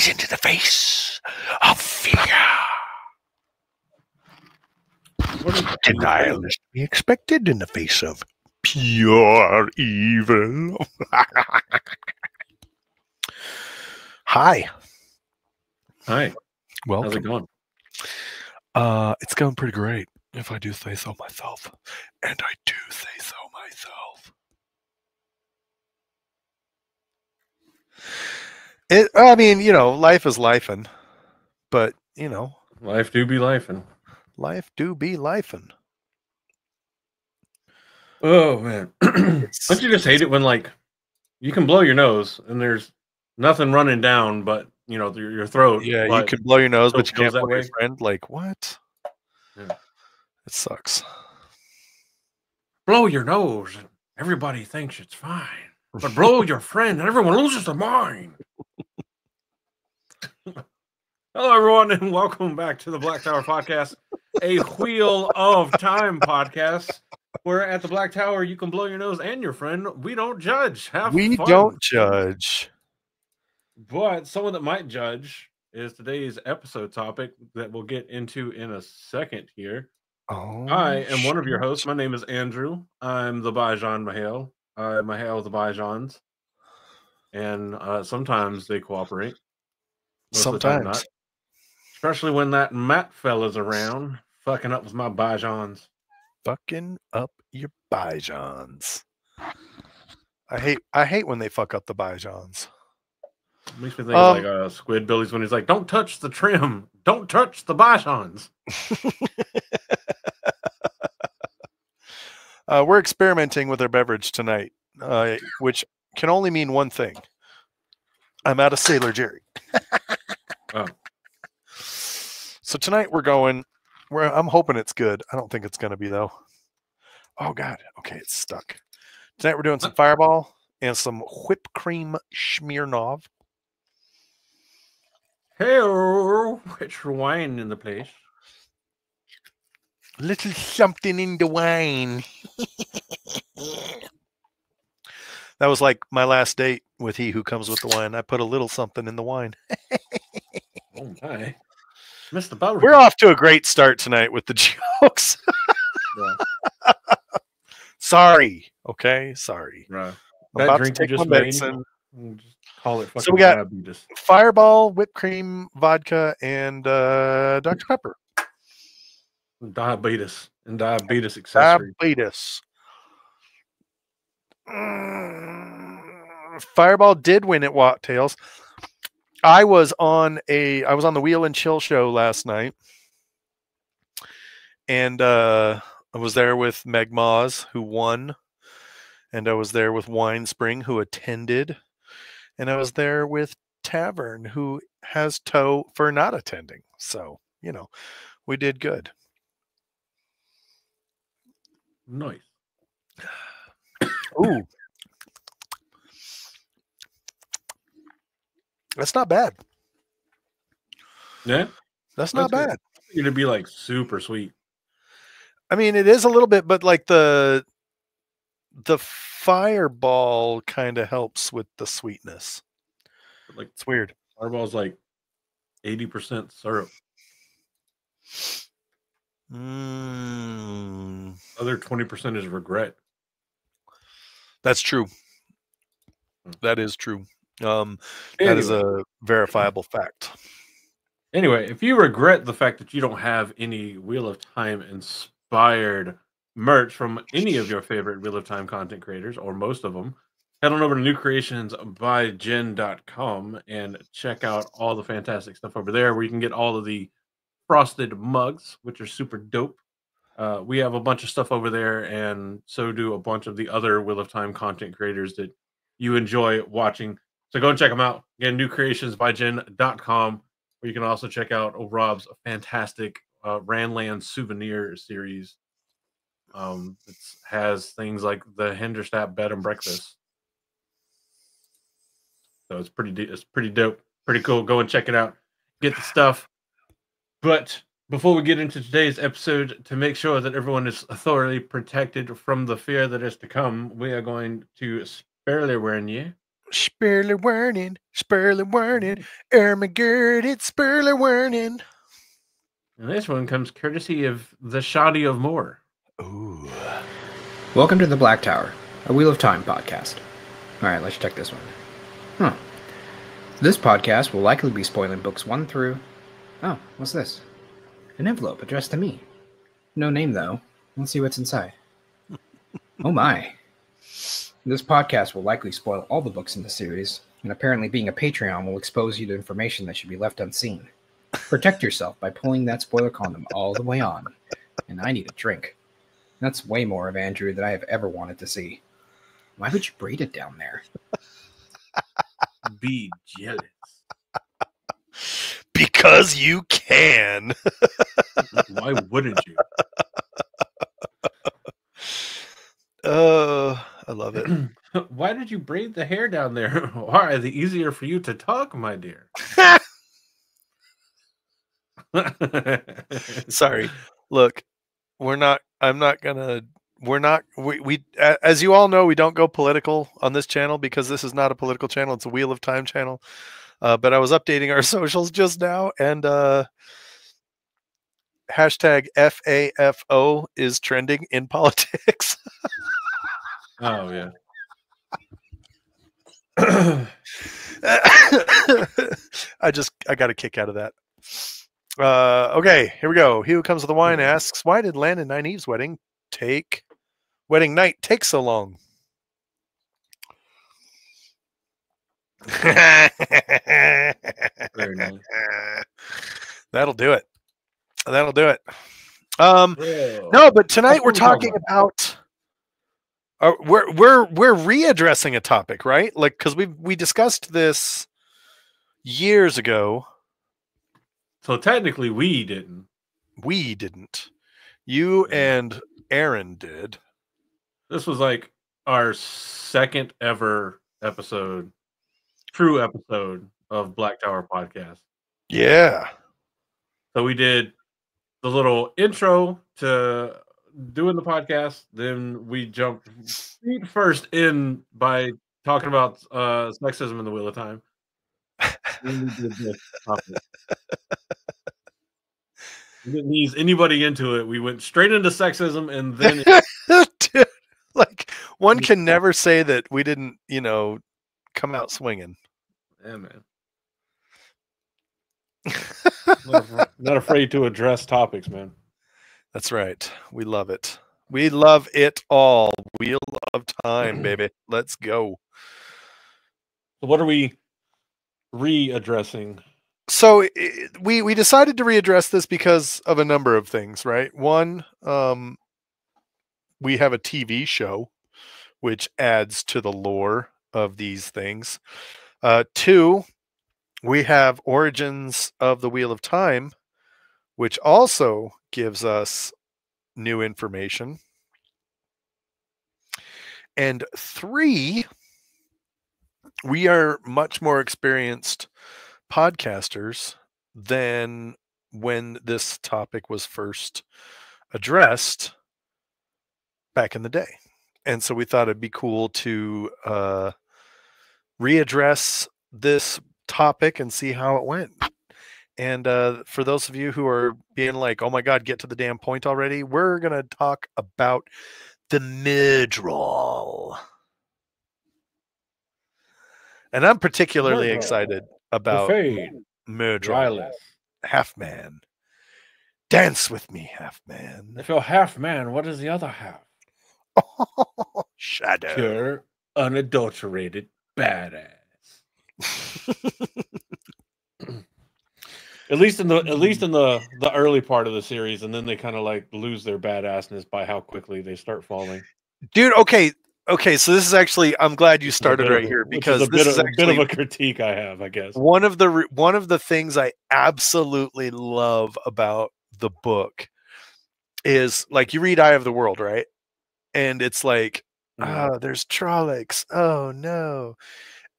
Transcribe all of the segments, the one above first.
face into the face of fear. Denial is to be expected in the face of pure evil. Hi. Hi. Welcome. How's it going? It's going pretty great, if I do say so myself. And I do say so myself. I mean, life is lifing. But, Life do be lifing. Life do be lifing. Oh, man. Don't you just hate it when, you can blow your nose and there's nothing running down but, your throat. Yeah, you can blow your nose, but you can't that blow your way. friend. Like, what? Yeah. It sucks. Blow your nose and everybody thinks it's fine. But blow your friend and everyone loses their mind. Hello, everyone, and welcome back to the Black Tower Podcast, a Wheel of Time podcast, where at the Black Tower you can blow your nose and your friend. We don't judge. We fun. don't judge. But someone that might judge is today's episode topic that we'll get into in a second here. Oh, I am one of your hosts. My name is Andrew. I'm the Bajan Mahale. I Mahale the Bajans. And sometimes they cooperate. Most of the time not. Especially when that Matt fella's around, fucking up with my Bajans. Fucking up your Bajans. I hate when they fuck up the Bajans. Makes me think of like Squid Billy's when he's like, "Don't touch the trim, don't touch the Bajans." We're experimenting with our beverage tonight, which can only mean one thing. I'm out of Sailor Jerry. Oh. So tonight I'm hoping it's good. I don't think it's going to be, though. Oh, God. Okay, it's stuck. Tonight we're doing some Fireball and some whipped cream Smirnoff. Hey, it's wine in the place. Little something in the wine. That was like my last date with He Who Comes with the Wine. I put a little something in the wine. Oh, my. Mr. Bowler. We're off to a great start tonight with the jokes. Yeah. Sorry. Okay? Sorry. Right. I'm about to take my medicine. Just call it fucking So we got diabetes. Fireball, whipped cream, vodka, and Dr. Pepper. Diabetes and diabetes accessory. Diabetes. Fireball did win at Wattails. I was on the Wheel and Chill show last night, and I was there with Meg Moz, who won, and I was there with Wine Spring, who attended, and I was there with Tavern, who has toe for not attending. So, we did good. Nice. Ooh. That's not bad. Yeah? That's not bad. It's going to be like super sweet. I mean, it is a little bit, but like the Fireball kind of helps with the sweetness. Like, it's weird. Fireball's like 80% syrup. Other 20% is regret. That's true. That is true. That is a verifiable fact. Anyway, if you regret the fact that you don't have any Wheel of Time inspired merch from any of your favorite Wheel of Time content creators, or most of them, head on over to newcreationsbyjen.com and check out all the fantastic stuff over there, where you can get all of the frosted mugs, which are super dope. We have a bunch of stuff over there, and so do a bunch of the other Wheel of Time content creators that you enjoy watching. So go and check them out. Again, newcreationsbyjen.com, where you can also check out Rob's fantastic Ranland souvenir series. It has things like the Henderstadt bed and breakfast. So it's pretty dope, pretty cool. Go and check it out. Get the stuff. But before we get into today's episode, to make sure that everyone is thoroughly protected from the fear that is to come, we are going to sparely warn you Spurler warning, Ermagerd, it's Spurler warning. And this one comes courtesy of the Shoddy of Moore. Ooh. Welcome to the Black Tower, a Wheel of Time podcast. Alright, let's check this one. This podcast will likely be spoiling books 1 through... Oh, what's this? An envelope addressed to me. No name, though. Let's see what's inside. Oh my. This podcast will likely spoil all the books in the series, and apparently being a Patreon will expose you to information that should be left unseen. Protect yourself by pulling that spoiler condom all the way on. And I need a drink. That's way more of Andrew than I have ever wanted to see. Why would you braid it down there? Be jealous. Because you can. Why wouldn't you? Oh, I love it. Why did you braid the hair down there? Why? The easier for you to talk, my dear. Sorry. Look, as you all know, we don't go political on this channel because this is not a political channel. It's a Wheel of Time channel. But I was updating our socials just now, and hashtag FAFO is trending in politics. Oh, yeah. I got a kick out of that. Okay, here we go. He who comes with the wine asks, why did Lan and Nynaeve's wedding night take so long? Very nice. That'll do it. No, but tonight we're talking about we're readdressing a topic, right? Like, because we discussed this years ago. So technically we didn't. You and Aaron did. This was like our second ever true episode of Black Tower podcast. Yeah. So we did the little intro to doing the podcast. Then we jumped feet first in by talking about sexism in the Wheel of Time. Then we did this topic. We didn't ease anybody into it. We went straight into sexism, and then Dude, like, one can never say that we didn't, come out swinging. Yeah, man. Not afraid to address topics, man. That's right. We love it. We love it all. Wheel of Time, baby. Let's go. So what are we readdressing? So we decided to readdress this because of a number of things, right? One, we have a TV show, which adds to the lore of these things. Two, we have Origins of the Wheel of Time, which also gives us new information. And three, we are much more experienced podcasters than when this topic was first addressed back in the day. And so we thought it'd be cool to readdress this topic and see how it went. And for those of you who are being like, oh my God, get to the damn point already, we're going to talk about the Myrddraal. And I'm particularly excited about Myrddraal. Half man. Dance with me, half man. If you're half man, what is the other half? Shadow. Pure, unadulterated badass. At least in the early part of the series, and then they kind of like lose their badassness by how quickly they start falling. Dude, okay. So this is actually, I'm glad you started right here, because this is a bit of a critique I have, I guess. One of the things I absolutely love about the book is, like, you read Eye of the World, right? And it's like, there's Trollocs. Oh no.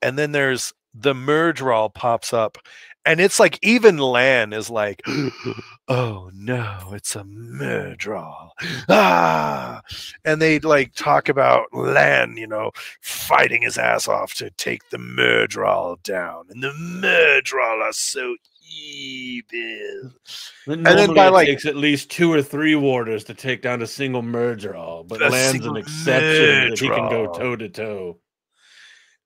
And then there's the Myrddraal pops up, And it's like even Lan is like, oh no, it's a Myrddraal. Ah, and they like talk about Lan, fighting his ass off to take the Myrddraal down, and the Myrddraal are so evil. Normally, it takes at least 2 or 3 warders to take down a single Myrddraal, but Lan's an exception that he can go toe to toe.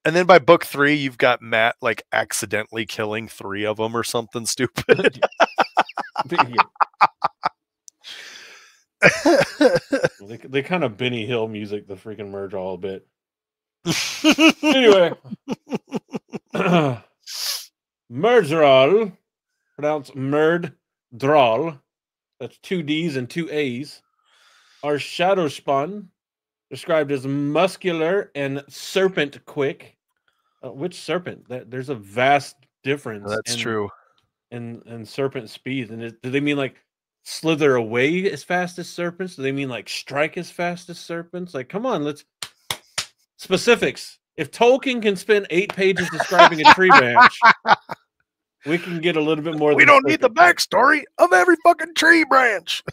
And then by book 3, you've got Matt like accidentally killing 3 of them or something stupid. They kind of Benny Hill music the freaking Myrddraal a bit. Anyway, Myrddraal, pronounced Myrddraal, that's 2 D's and 2 A's, are shadowspawn, described as muscular and serpent quick. Which serpent? There's a vast difference. That's true. In serpent speed. And do they mean like slither away as fast as serpents? Do they mean like strike as fast as serpents? Like, come on, let's specifics. If Tolkien can spend 8 pages describing a tree branch, we can get a little bit more. We don't need the backstory of every fucking tree branch.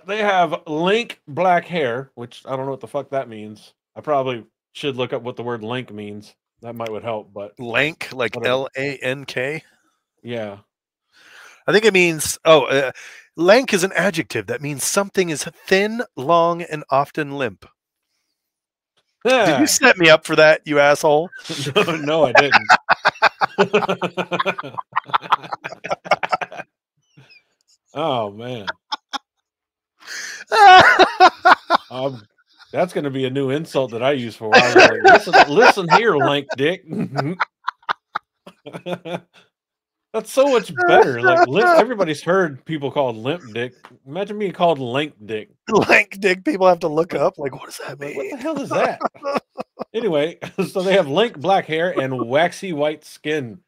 They have lank black hair, which I don't know what the fuck that means. I probably should look up what the word lank means. That would help, but lank, like Lank. Yeah, I think it means. Lank is an adjective that means something is thin, long, and often limp. Yeah. Did you set me up for that, you asshole? No, I didn't. Oh man. That's going to be a new insult that I use for. I was like, listen here, lank dick. That's so much better. Like everybody's heard people called limp dick. Imagine being called lank dick. Lank dick. People have to look up. Like, what does that mean? What the hell is that? Anyway, so they have lank black hair and waxy white skin.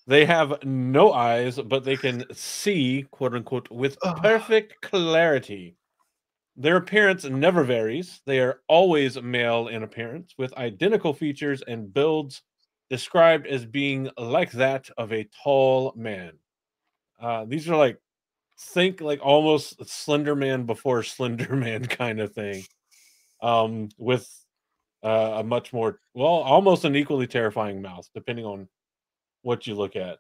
They have no eyes, but they can see, quote unquote, with perfect clarity. Their appearance never varies. They are always male in appearance, with identical features and builds described as being like that of a tall man. These are like, think like almost Slender Man before Slender Man kind of thing, with a much more, almost an equally terrifying mouth, depending on what you look at.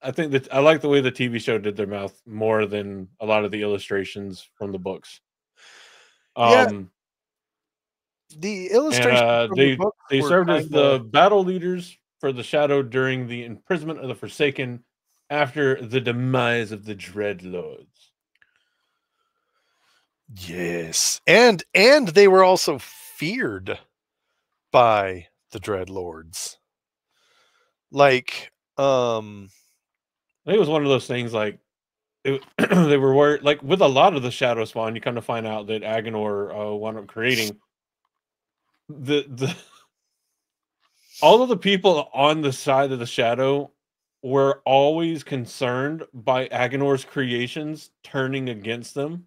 I think that I like the way the TV show did their mouth more than a lot of the illustrations from the books. The illustration they served as the battle leaders for the Shadow during the imprisonment of the Forsaken after the demise of the Dreadlords. Yes, and they were also feared by the Dreadlords. Like, I think it was one of those things like they were worried, like with a lot of the Shadow Spawn, you kind of find out that Agenor wound up creating the all of the people on the side of the Shadow were always concerned by Agenor's creations turning against them,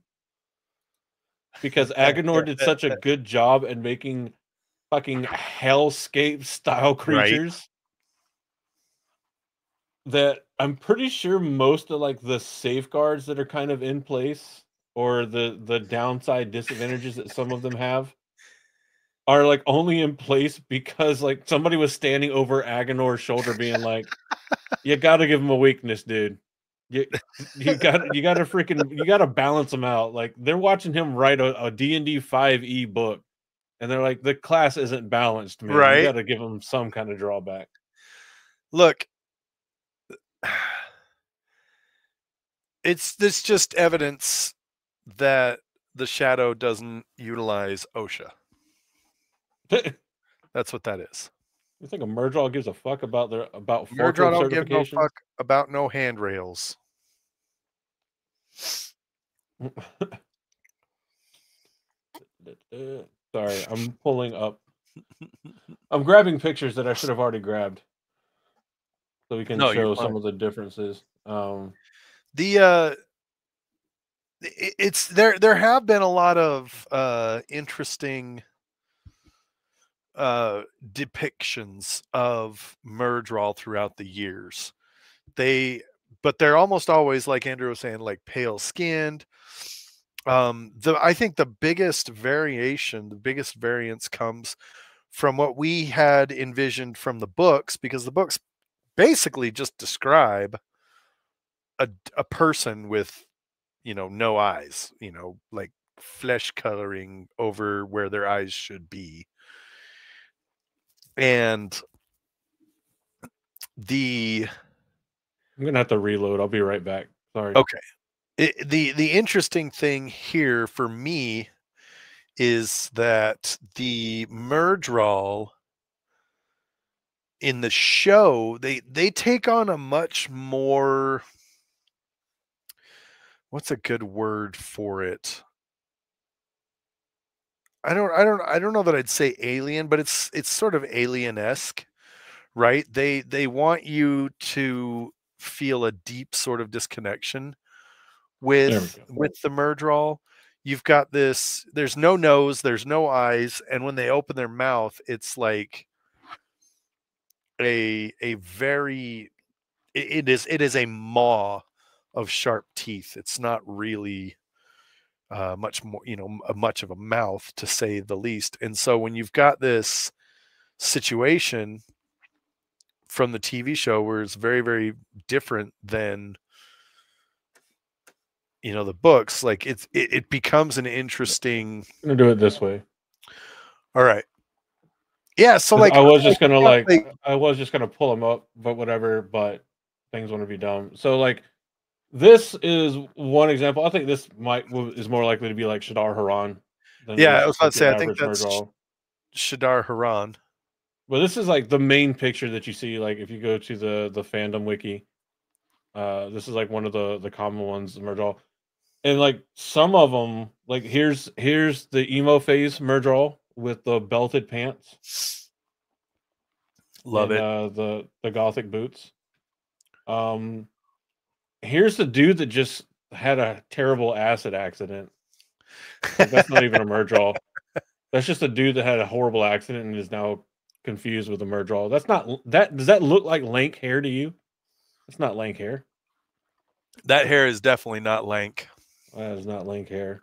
because Agenor did such a good job at making fucking hellscape style creatures. That I'm pretty sure most of like the safeguards that are kind of in place, or the downside disadvantages that some of them have, are like only in place because like somebody was standing over Agenor's shoulder being like, you gotta give him a weakness, dude. You gotta balance him out. Like they're watching him write a D&D 5e book, and they're like, the class isn't balanced, man. Right. You gotta give him some kind of drawback. Look, it's just evidence that the Shadow doesn't utilize OSHA. That's what that is. You think a Myrddraal gives a fuck about Myrddraal don't give no fuck about no handrails. Sorry, I'm pulling up. I'm grabbing pictures that I should have already grabbed, so we can show some of the differences. It's there have been a lot of interesting depictions of Myrddraal throughout the years. But they're almost always, like Andrew was saying, like pale skinned. I think the biggest variance comes from what we had envisioned from the books, because the books basically just describe a person with, no eyes, like flesh coloring over where their eyes should be. And I'm gonna have to reload. I'll be right back. Sorry. Okay. The interesting thing here for me is that the Myrddraal in the show, they take on a much more, what's a good word for it? I don't know that I'd say alien, but it's sort of alien-esque, right? They want you to feel a deep sort of disconnection with the Myrddraal. You've got this, there's no nose, there's no eyes, and when they open their mouth, it's like a very, it is a maw of sharp teeth. It's not really much more, much of a mouth, to say the least. And so when you've got this situation from the TV show where it's very, very different than the books, like it becomes an interesting. I'm gonna do it this way. All right. Yeah, so like I was just gonna pull them up, but whatever. But things want to be dumb. So like, this is one example. I think this is more likely to be like Shadar Haran. Yeah, I was about to say, I think that's Shadar Haran. But this is like the main picture that you see. Like if you go to the fandom wiki, this is like one of the common ones, Myrddraal. And like some of them, like here's the emo phase Myrddraal with the belted pants. Love and, it. The gothic boots. Here's the dude that just had a terrible acid accident. Like, that's not even a Myrddraal. That's just a dude that had a horrible accident and is now confused with a Myrddraal. That's not that. Does that look like lank hair to you? It's not lank hair. That hair is definitely not lank. That is not lank hair.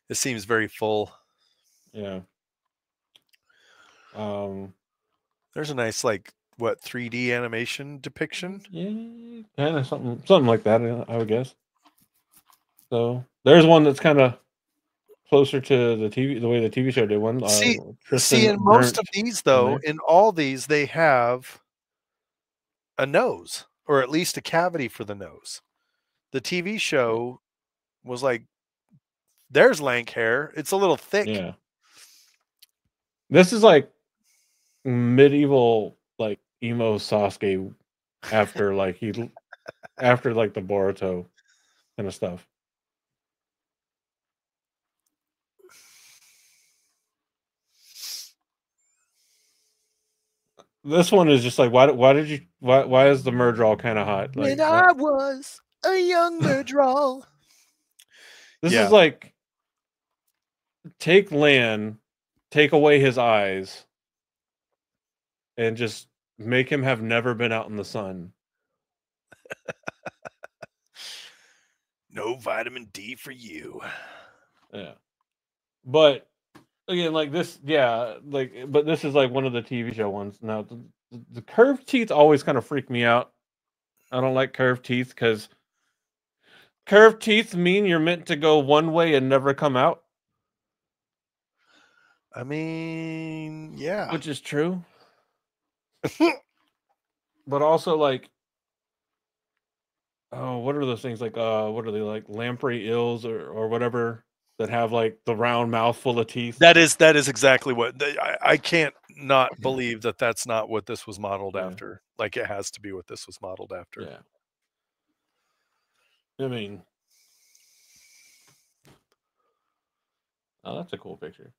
It seems very full. Yeah. There's a nice, like, 3D animation depiction? Yeah, kind of something like that, I would guess. So there's one that's kind of closer to the way the TV show did one. See, in most of these, though, in all these, they have a nose, or at least a cavity for the nose. The TV show was like, there's lank hair. It's a little thick. Yeah. This is like medieval, like emo Sasuke after like after like the Boruto kind of stuff. This one is just like, why is the Myrddraal kind of hot? Like, when I was a young Myrddraal. This is like, take Lan, take away his eyes, and just make him have never been out in the sun. No vitamin D for you. Yeah. But again, like this, but this is like one of the TV show ones. Now, the curved teeth always kind of freak me out. I don't like curved teeth because curved teeth mean you're meant to go one way and never come out. I mean, yeah. Which is true. But also, like, oh, what are those things? Like, what are they, like lamprey eels or whatever, that have like the round mouth full of teeth? That is exactly what I can't not believe that that's not what this was modeled after. Like, it has to be what this was modeled after. Yeah. I mean, oh, that's a cool picture.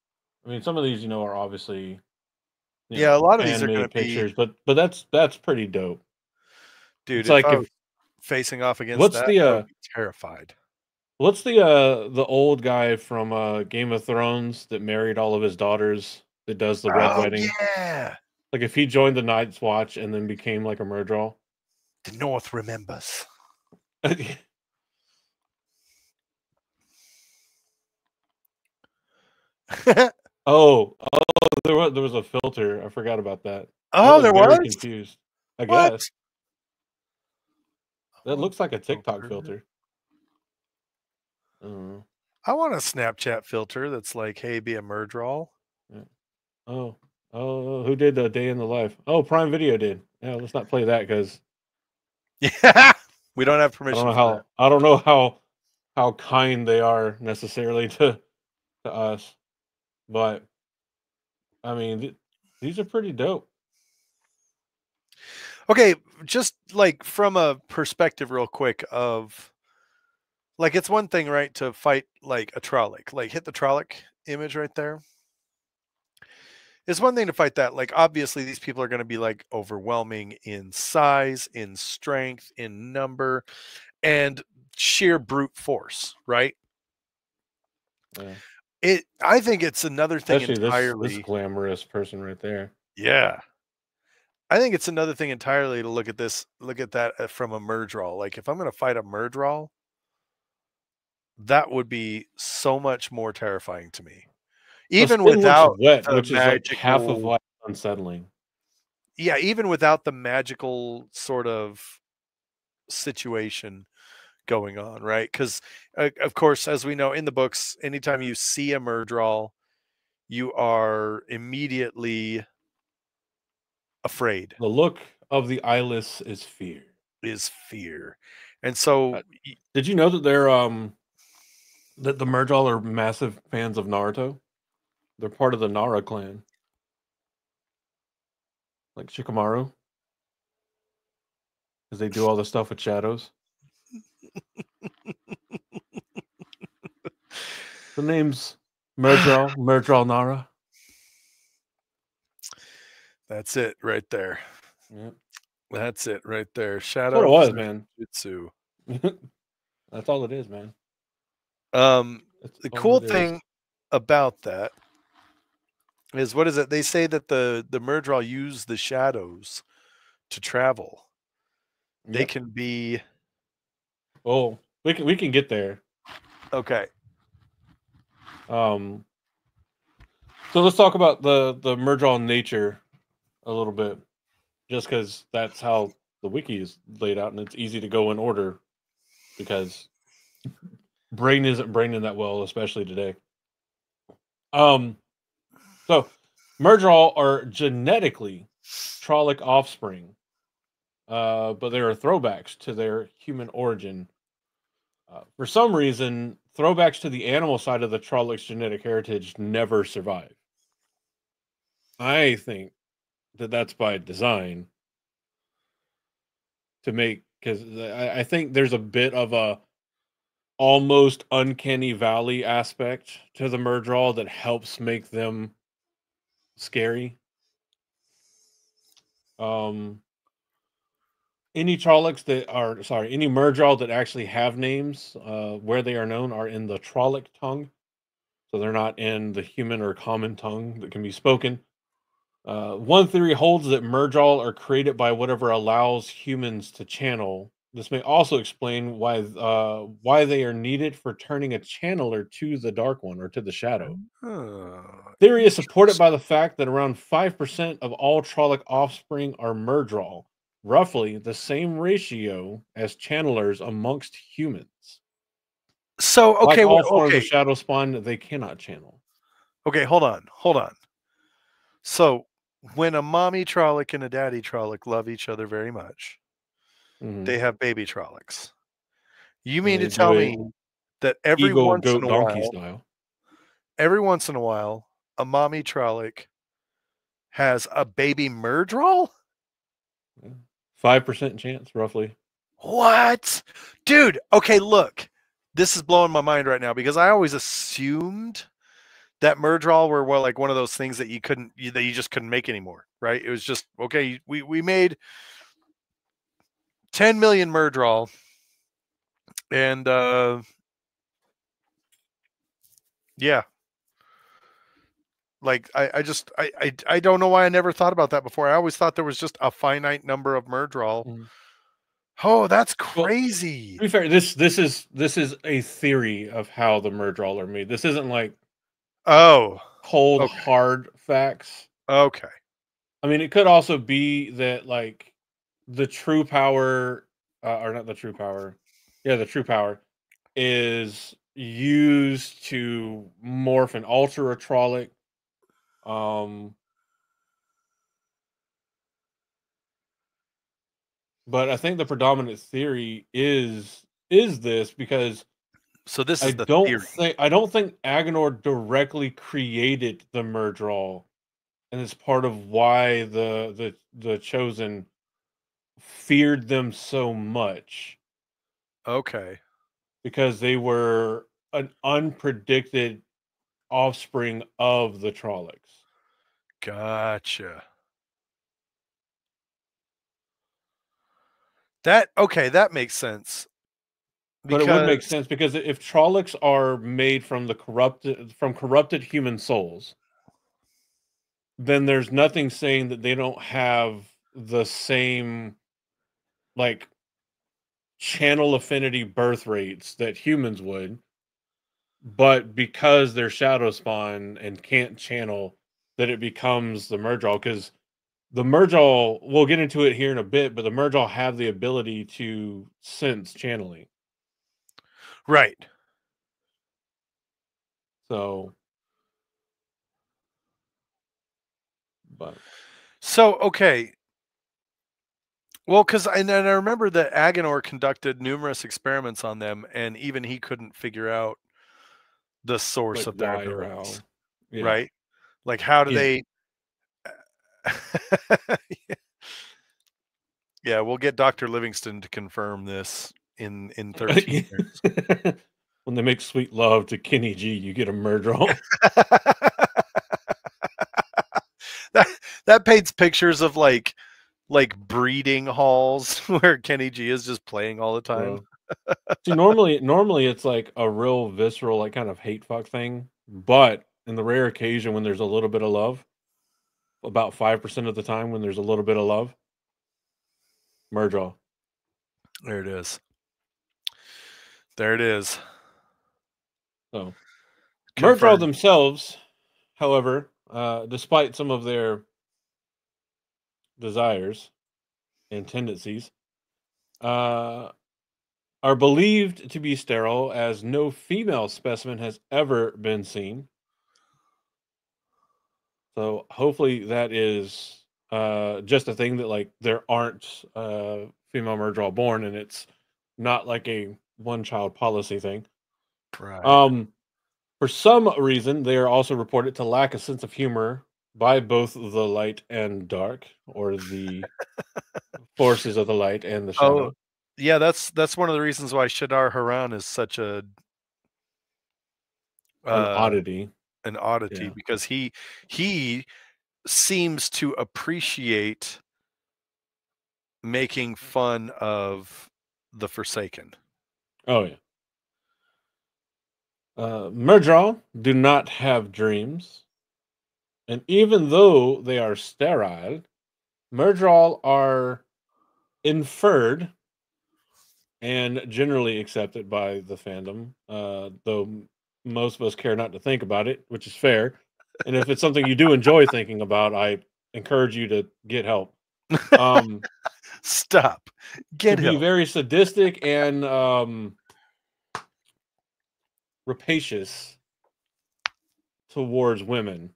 I mean, some of these, are obviously, a lot of these are going to pictures, but that's pretty dope, dude. It's like, if I was facing off against what's that, I would be terrified. What's the old guy from Game of Thrones that married all of his daughters that does the Red Oh, Wedding. yeah. Like if he joined the Night's Watch and then became like a Myrddraal. The North remembers. Oh, there was a filter. I forgot about that. Oh, there Very was? confused. I What? guess that looks like a TikTok filter. I want a Snapchat filter that's like, hey, be a Myrddraal. Yeah. Oh, who did the Day in the Life? Oh, Prime Video did. Yeah, let's not play that because Yeah, we don't have permission for that. I don't know how kind they are necessarily to us, but I mean these are pretty dope. Okay, just like from a perspective real quick of like it's one thing, right, to fight like a Trolloc, like hit the Trolloc image right there. It's one thing to fight that. Like obviously these people are going to be like overwhelming in size, in strength, in number, and sheer brute force, right? Yeah. I think it's another thing Especially entirely. this glamorous person right there. Yeah. I think it's another thing entirely to look at that from a Myrddraal. Like if I'm going to fight a Myrddraal, that would be so much more terrifying to me. The Even skin looks without wet, the which is like half of magical, why it's unsettling. yeah, even without the magical sort of situation going on, right? Because of course, as we know in the books, anytime you see a Myrddraal, you are immediately afraid. The look of the eyeless is fear. And so Did you know that they're that the Myrddraal are massive fans of Naruto? They're part of the Nara clan, like Shikamaru, because they do all the stuff with shadows. The name's Myrddraal Nara. That's it right there. Yep. That's it right there. That's Shadow what it was, man. Jutsu. That's all it is, man. The cool thing about that is, what is it? They say that the Myrddraal use the shadows to travel. Yep. They can be. Oh, we can get there. Okay. So let's talk about the Myrddraal nature a little bit, just because that's how the wiki is laid out, and it's easy to go in order because brain isn't braining that well, especially today. So Myrddraal are genetically Trolloc offspring, but they are throwbacks to their human origin. For some reason, throwbacks to the animal side of the Trollocs' genetic heritage never survive. I think that that's by design to make, because I think there's a bit of a almost uncanny valley aspect to the Myrddraal that helps make them scary. Any Trollocs that are any Myrddraal that actually have names, where they are known are in the Trolloc tongue, so they're not in the human or common tongue that can be spoken. One theory holds that Myrddraal are created by whatever allows humans to channel. This may also explain why they are needed for turning a channeler to the Dark One or to the Shadow. Theory is supported by the fact that around 5% of all Trolloc offspring are Myrddraal, roughly the same ratio as channelers amongst humans. So okay, like all forms of shadowspawn, they cannot channel. Okay, hold on. So when a mommy Trolloc and a daddy Trolloc love each other very much, they have baby Trollocs. You mean to tell me that every once in a while, a mommy Trolloc has a baby Myrddraal? 5% chance, roughly. What? Dude, okay, look. This is blowing my mind right now because I always assumed that Myrddraal were like one of those things that you just couldn't make anymore, right? It was just, okay, we made 10 million Myrddraal, and yeah. Like I don't know why I never thought about that before. I always thought there was just a finite number of Myrddraal. Mhm. Oh, that's Well, crazy. to be fair, this is a theory of how the Myrddraal are made. This isn't like Oh, cold okay. hard facts. Okay. I mean, it could also be that like the true power, or not the true power, yeah, the true power is used to morph and alter a Trolloc. Um, but I think the predominant theory is this because So this is the theory. I don't think Agenor directly created the Myrddraal, and it's part of why the Chosen feared them so much Okay. because they were an unpredicted offspring of the Trollocs. Gotcha. That makes sense. But it would make Because sense because if Trollocs are made from corrupted human souls, then there's nothing saying that they don't have the same like channel affinity birth rates that humans would, but because they're shadow spawn and can't channel, that it becomes the Myrddraal. Because the Myrddraal, we'll get into it here in a bit, but the Myrddraal have the ability to sense channeling. right. So, but So okay. Well, because and I remember that Agenor conducted numerous experiments on them, and even he couldn't figure out the source like of their why or how? abilities, Yeah, right? Like, how do yeah. they? Yeah, we'll get Dr. Livingston to confirm this in 13 years. When they make sweet love to Kenny G, you get a Myrddraal. that that paints pictures of like breeding halls where Kenny G is just playing all the time. Bro. See, normally it's like a real visceral, like kind of hate fuck thing. But in the rare occasion when there's a little bit of love, about 5% of the time when there's a little bit of love, Myrddraal. There it is. There it is. So Myrddraal Confirmed. themselves, however, despite some of their desires and tendencies, uh, are believed to be sterile as no female specimen has ever been seen. So hopefully that is just a thing that like there aren't female Myrddraal born and it's not like a one child policy thing. Right. Um, for some reason, they are also reported to lack a sense of humor by both the light and dark, or the forces of the light and the Oh, shadow. yeah, that's one of the reasons why Shadar Haran is such a An uh oddity. an oddity Yeah. because he seems to appreciate making fun of the Forsaken. Oh yeah. Myrddraal do not have dreams, and even though they are sterile, Myrddraal are inferred and generally accepted by the fandom, though most of us care not to think about it, which is fair. And if it's something you do enjoy thinking about, I encourage you to get help. Um, Stop. to Get be help. very sadistic and rapacious towards women.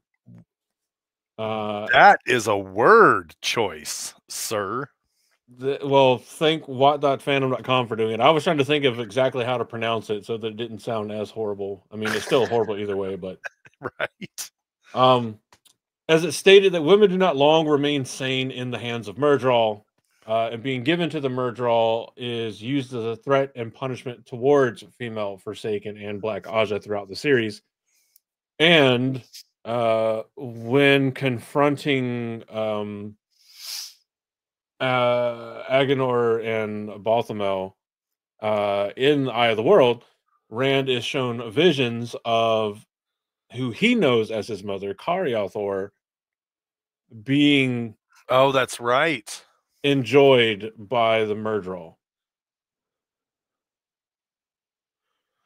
That is a word choice, sir. Well, thank what.fandom.com for doing it. I was trying to think of exactly how to pronounce it so that it didn't sound as horrible. I mean, it's still horrible either way, but Right. um, as it stated that women do not long remain sane in the hands of Myrddraal, and being given to the Myrddraal is used as a threat and punishment towards female Forsaken and Black Aja throughout the series. And when confronting Agenor and Balthamel in the Eye of the World, Rand is shown visions of who he knows as his mother, Cariathor, being Oh, that's right. enjoyed by the Myrddraal.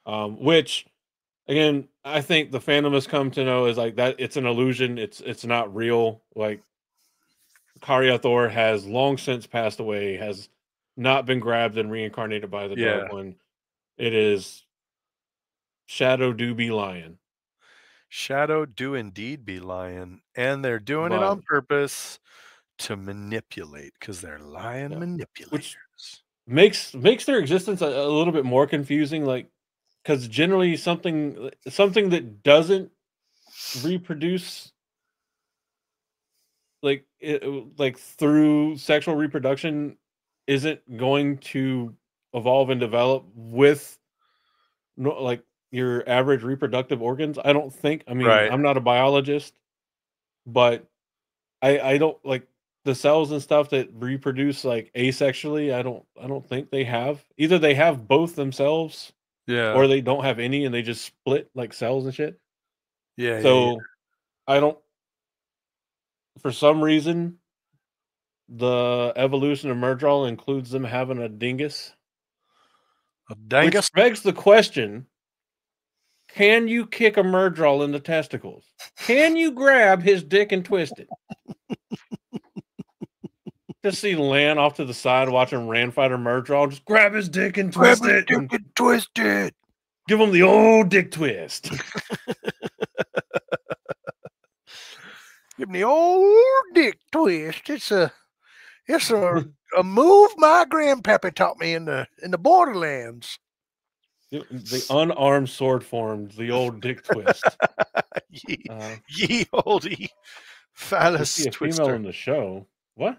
Which, again, I think the fandom has come to know is like that it's an illusion. It's not real. Like Cariathor has long since passed away, has not been grabbed and reincarnated by the Yeah. Dark One. It is Shadow do be lying. Shadow do indeed be lying, and they're doing it But on purpose to manipulate because they're lying yeah. manipulators. Which makes their existence a little bit more confusing, like because generally something that doesn't reproduce like through sexual reproduction isn't going to evolve and develop with like your average reproductive organs. I don't think. I mean, Right. I'm not a biologist, but I don't like the cells and stuff that reproduce like asexually. I don't think they have, either they have both themselves Yeah. or they don't have any and they just split like cells and shit. Yeah. So I don't, for some reason, the evolution of Myrddraal includes them having a dingus, A dangus. which begs the question: can you kick a Myrddraal in the testicles? Can you grab his dick and twist it? Just see Lan off to the side watching Randfighter Myrddraal just grab his dick and twist it, and twist it. give him the old dick twist. Give me the old dick twist. It's a move my grandpappy taught me in the borderlands. The unarmed sword form, the old dick twist. Ye oldie We phallus see a twister. female in the show. What?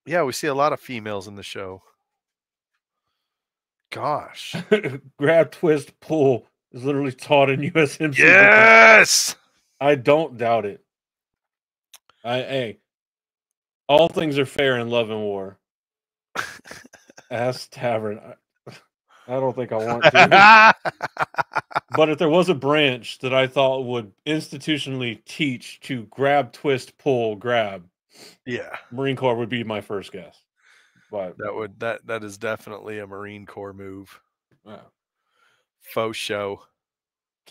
Yeah, we see a lot of females in the show. Gosh. Grab, twist, pull is literally taught in USMC. Yes. I don't doubt it. Hey, all things are fair in love and war. Ass Tavern. I don't think I want to. But if there was a branch that I thought would institutionally teach to grab, twist, pull, grab, Yeah, Marine Corps would be my first guess. But that is definitely a Marine Corps move. wow. Faux show.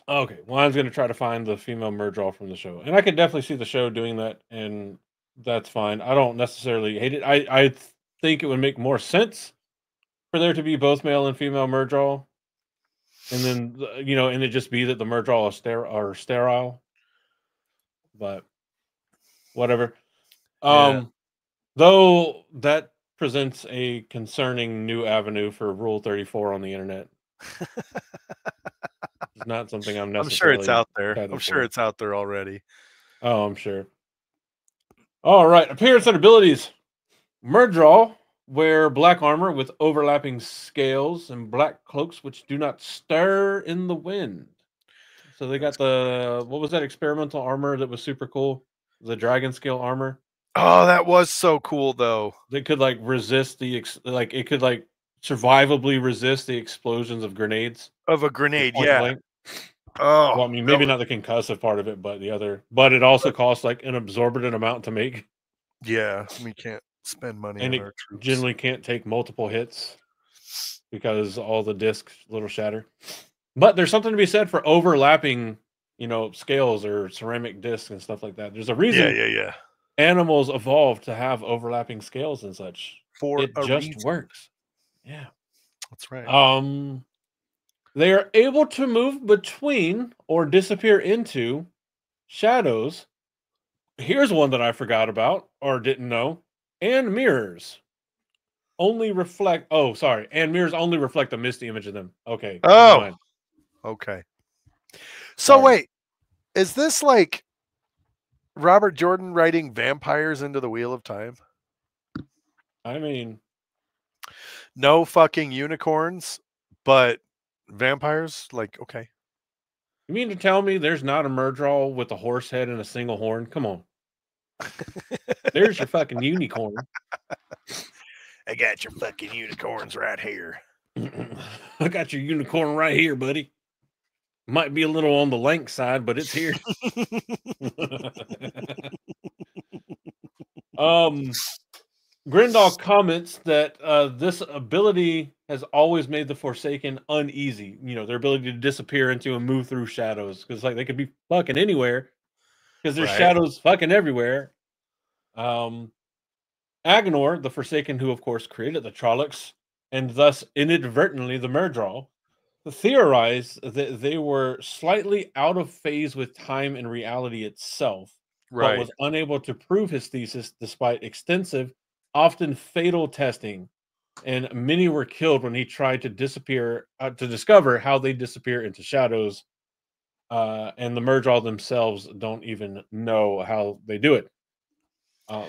Okay, well, I'm going to try to find the female Myrddraal from the show, and I could definitely see the show doing that, and that's fine. I don't necessarily hate it. I think it would make more sense for there to be both male and female Myrddraal, and then and it just be that the Myrddraal are sterile. But whatever. Yeah. Though that presents a concerning new avenue for Rule 34 on the internet. It's not something I'm I'm sure necessarily. it's out there. excited I'm sure for. it's out there already. Oh, I'm sure. All right, appearance and abilities. Myrddraal wear black armor with overlapping scales and black cloaks which do not stir in the wind. So they got what was that experimental armor that was super cool? The dragon scale armor. Oh, that was so cool though. They could like resist it could like survivably resist the explosions of grenades. Of a grenade, point yeah. blank. Oh, Well, I mean, maybe not the concussive part of it, but the other. But it also costs like an absorbent amount to make. Yeah, we can't spend money And on it our troops. generally can't take multiple hits because all the discs little shatter. But there's something to be said for overlapping, scales or ceramic discs and stuff like that. There's a reason Yeah. animals evolved to have overlapping scales and such. For it a just reason. works. Yeah. That's right. They are able to move between or disappear into shadows. Here's one that I forgot about or didn't know. And mirrors only reflect. Oh, sorry. And mirrors only reflect a misty image of them. Okay. Oh, okay. So wait, is this like Robert Jordan writing vampires into the Wheel of Time? I mean, no fucking unicorns, but vampires? Like, okay. You mean to tell me there's not a Myrddraal with a horse head and a single horn? Come on. There's your fucking unicorn. I got your fucking unicorns right here. I got your unicorn right here, buddy. Might be a little on the lank side, but it's here. Grindal comments that this ability has always made the Forsaken uneasy. You know, their ability to disappear into and move through shadows, because like they could be fucking anywhere because there's Right. shadows fucking everywhere. Agnor, the Forsaken, who of course created the Trollocs and thus inadvertently the Myrddraal, theorized that they were slightly out of phase with time and reality itself, but Right. was unable to prove his thesis despite extensive, often fatal testing. And many were killed when he tried to discover how they disappear into shadows. And the Myrddraal themselves don't even know how they do it.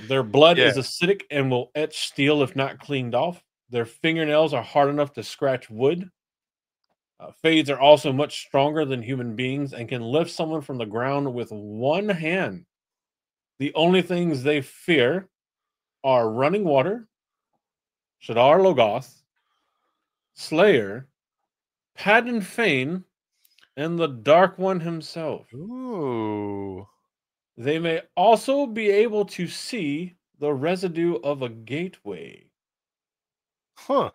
Their blood Yeah. is acidic and will etch steel if not cleaned off. Their fingernails are hard enough to scratch wood. Fades are also much stronger than human beings and can lift someone from the ground with one hand. The only things they fear are running water, Shadar Logoth, Slayer, Padden Fane, and the Dark One himself. Ooh. They may also be able to see the residue of a gateway. Huh.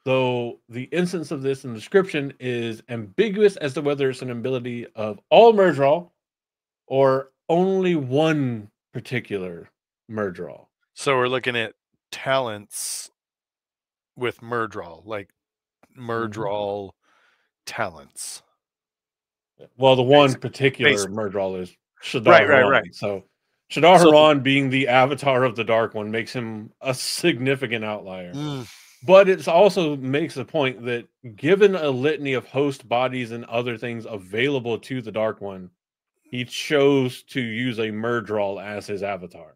Though the instance of this in the description is ambiguous as to whether it's an ability of all Myrddraal or only one particular Myrddraal. So we're looking at talents with Myrddraal, like Myrddraal talents. Well, the one Basic. particular Myrddraal is Shadar Right. Haran. So Shadar So- Haran being the avatar of the Dark One makes him a significant outlier. Mm, But it also makes the point that given a litany of host bodies and other things available to the Dark One, he chose to use a Myrddraal as his avatar.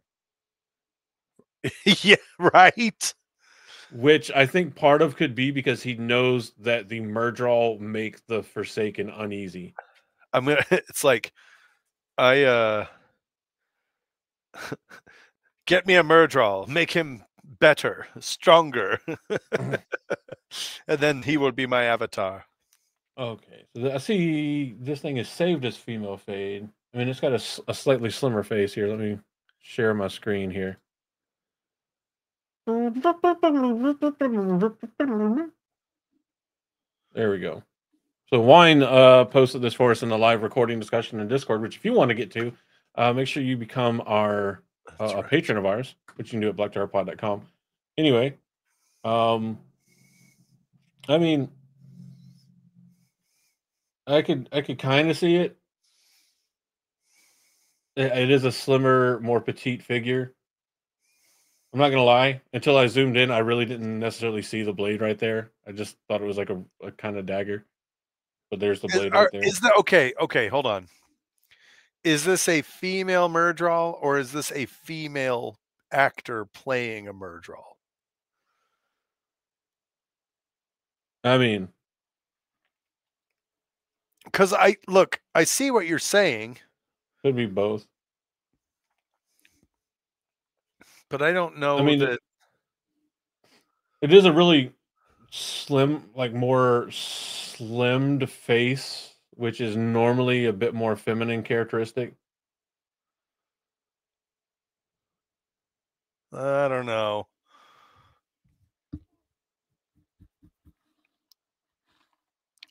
yeah, right. Which I think part of could be because he knows that the Myrddraal make the Forsaken uneasy. I'm gonna it's like I get me a Myrddraal, make him better, stronger. And then he will be my avatar. Okay, so I see this thing is saved as female fade. I mean, it's got a slightly slimmer face here. Let me share my screen here. There we go. So Wine posted this for us in the live recording discussion in Discord, which if you want to get to, make sure you become our a patron of ours, which you can do at blacktowerpod.com. Anyway, I mean, I could kind of see it. It is a slimmer, more petite figure. I'm not gonna lie. Until I zoomed in, I really didn't necessarily see the blade right there. I just thought it was like a kind of dagger. But there's the blade right there. Is that okay? Okay, hold on. Is this a female Myrddraal or is this a female actor playing a Myrddraal? I mean, Because I see what you're saying, could be both. but I don't know I mean, that. it is a really slim, like more slimmed face, which is normally a bit more feminine characteristic. I don't know.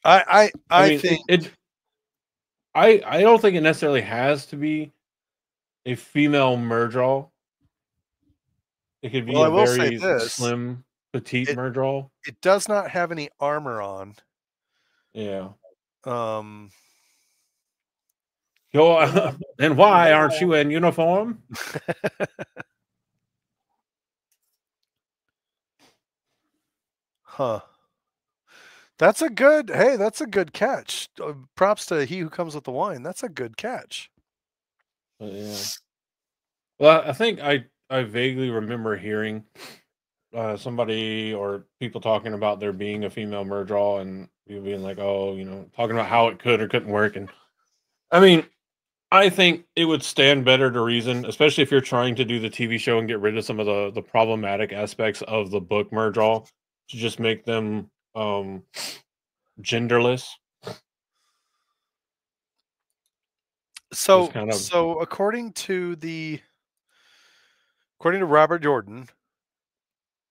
I mean, think I don't think it necessarily has to be a female Myrddraal. It could be Well, I a will say very this. slim, petite It- Myrddraal. it does not have any armor on. Yeah. And why aren't you in uniform? Huh. That's a good. Hey, that's a good catch. Props to he who comes with the wine. That's a good catch. Yeah. Well, I think I vaguely remember hearing somebody or people talking about there being a female Myrddraal and people being like, oh, talking about how it could or couldn't work. And I mean, I think it would stand better to reason, especially if you're trying to do the TV show and get rid of some of the problematic aspects of the book Myrddraal, to just make them genderless. So, kind of according to Robert Jordan,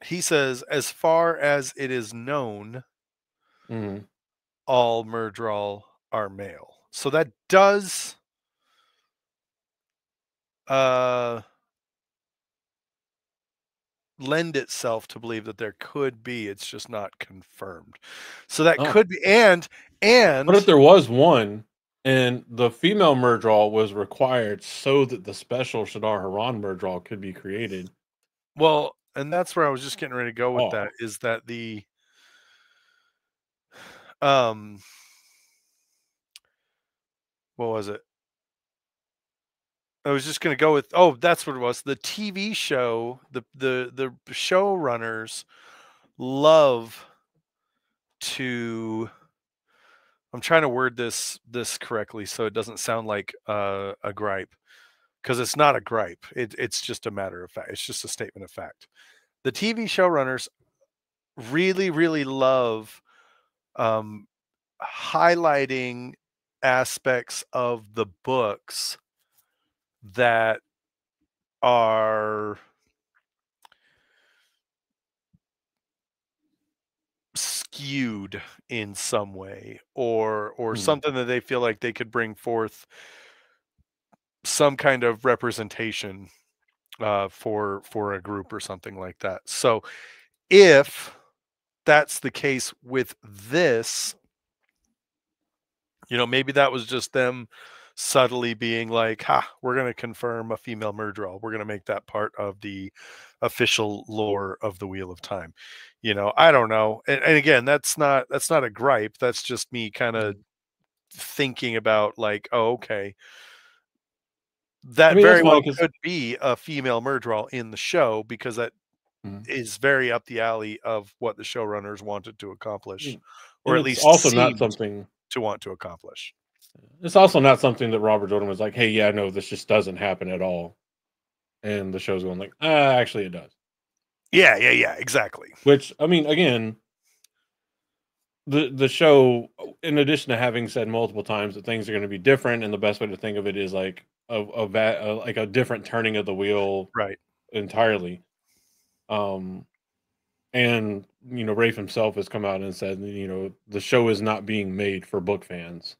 he says, as far as it is known, mhm. all Myrddraal are male. So that does lend itself to believe that there could be, it's just not confirmed. So that Oh. could be, and What if there was one and the female Myrddraal was required so that the special Shadar Haran Myrddraal could be created? well, and that's where I was just getting ready to go with Oh. that, is that the what was it? I was just going to go with, oh, that's what it was. The TV show, the showrunners love to, I'm trying to word this correctly so it doesn't sound like a gripe, because it's not a gripe. It's just a matter of fact. It's just a statement of fact. The TV showrunners really, really love highlighting aspects of the books that are skewed in some way, or something that they feel like they could bring forth some kind of representation for a group or something like that. So if that's the case with this, maybe that was just them subtly being like, we're going to confirm a female Myrddraal. We're going to make that part of the official lore of the Wheel of Time. I don't know. And again, that's not a gripe. That's just me kind of thinking about like, oh, okay, that That's very fine well 'cause could be a female Myrddraal in the show, because that is very up the alley of what the showrunners wanted to accomplish, or and at it's least also not seemed something to want to accomplish. it's also not something that Robert Jordan was like, "Hey, yeah, no, this just doesn't happen at all." And the show's going like, actually it does." Yeah, exactly. Which, I mean, again, the show, in addition to having said multiple times that things are going to be different, and the best way to think of it is like like a different turning of the wheel Right. entirely. And Rafe himself has come out and said, the show is not being made for book fans.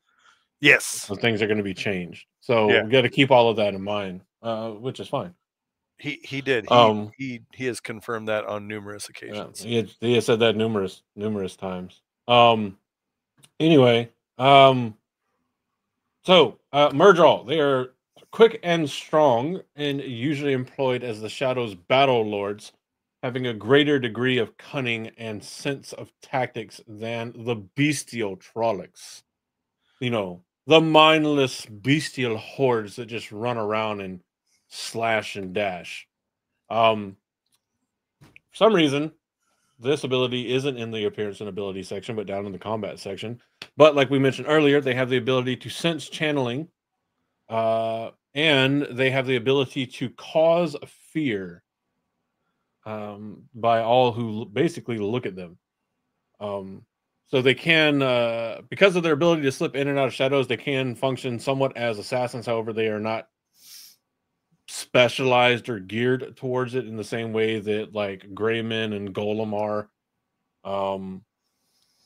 Yes. So things are going to be changed. So Yeah. we got to keep all of that in mind, which is fine. He did. He has confirmed that on numerous occasions. He has said that numerous times. Anyway, so Myrddraal, they are quick and strong, and usually employed as the Shadow's battle lords, having a greater degree of cunning and sense of tactics than the bestial Trollocs. The mindless bestial hordes that just run around and slash and dash. For some reason, this ability isn't in the appearance and ability section, but down in the combat section. But like we mentioned earlier, they have the ability to sense channeling, and they have the ability to cause fear by all who basically look at them. So they can, because of their ability to slip in and out of shadows, they can function somewhat as assassins. However, they are not specialized or geared towards it in the same way that like Greymen and Golem are.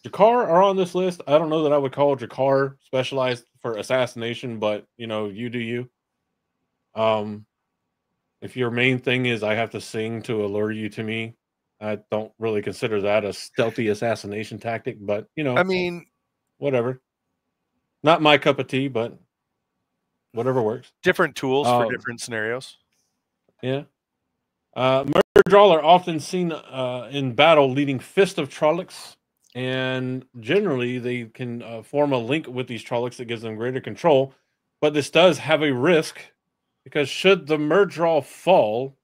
Jakar are on this list. I don't know that I would call Jakar specialized for assassination, but you do you. If your main thing is I have to sing to allure you to me, I don't really consider that a stealthy assassination tactic, but I mean, whatever. Not my cup of tea, but whatever works. different tools for different scenarios. Yeah. Myrddraal are often seen in battle leading Fist of Trollocs, and generally they can form a link with these Trollocs that gives them greater control. But this does have a risk, because should the Myrddraal fall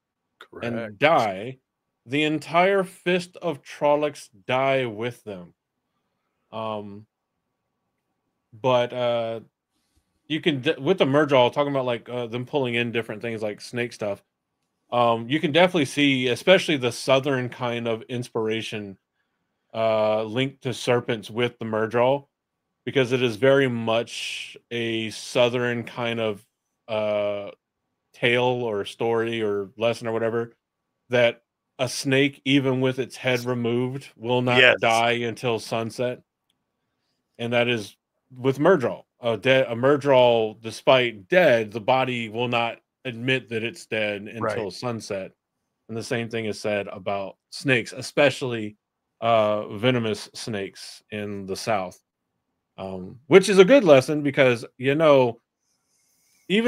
and die, the entire Fist of Trollocs die with them. But you can with the Myrddraal, talking about like them pulling in different things like snake stuff. You can definitely see, especially the southern kind of inspiration linked to serpents with the Myrddraal. because it is very much a southern kind of tale or story or lesson or whatever, that a snake, even with its head removed, will not Yes. die until sunset. And that is with Myrddraal. A Myrddraal, despite dead, the body will not admit that it's dead Right. until sunset. And the same thing is said about snakes, especially venomous snakes in the south. Which is a good lesson because, even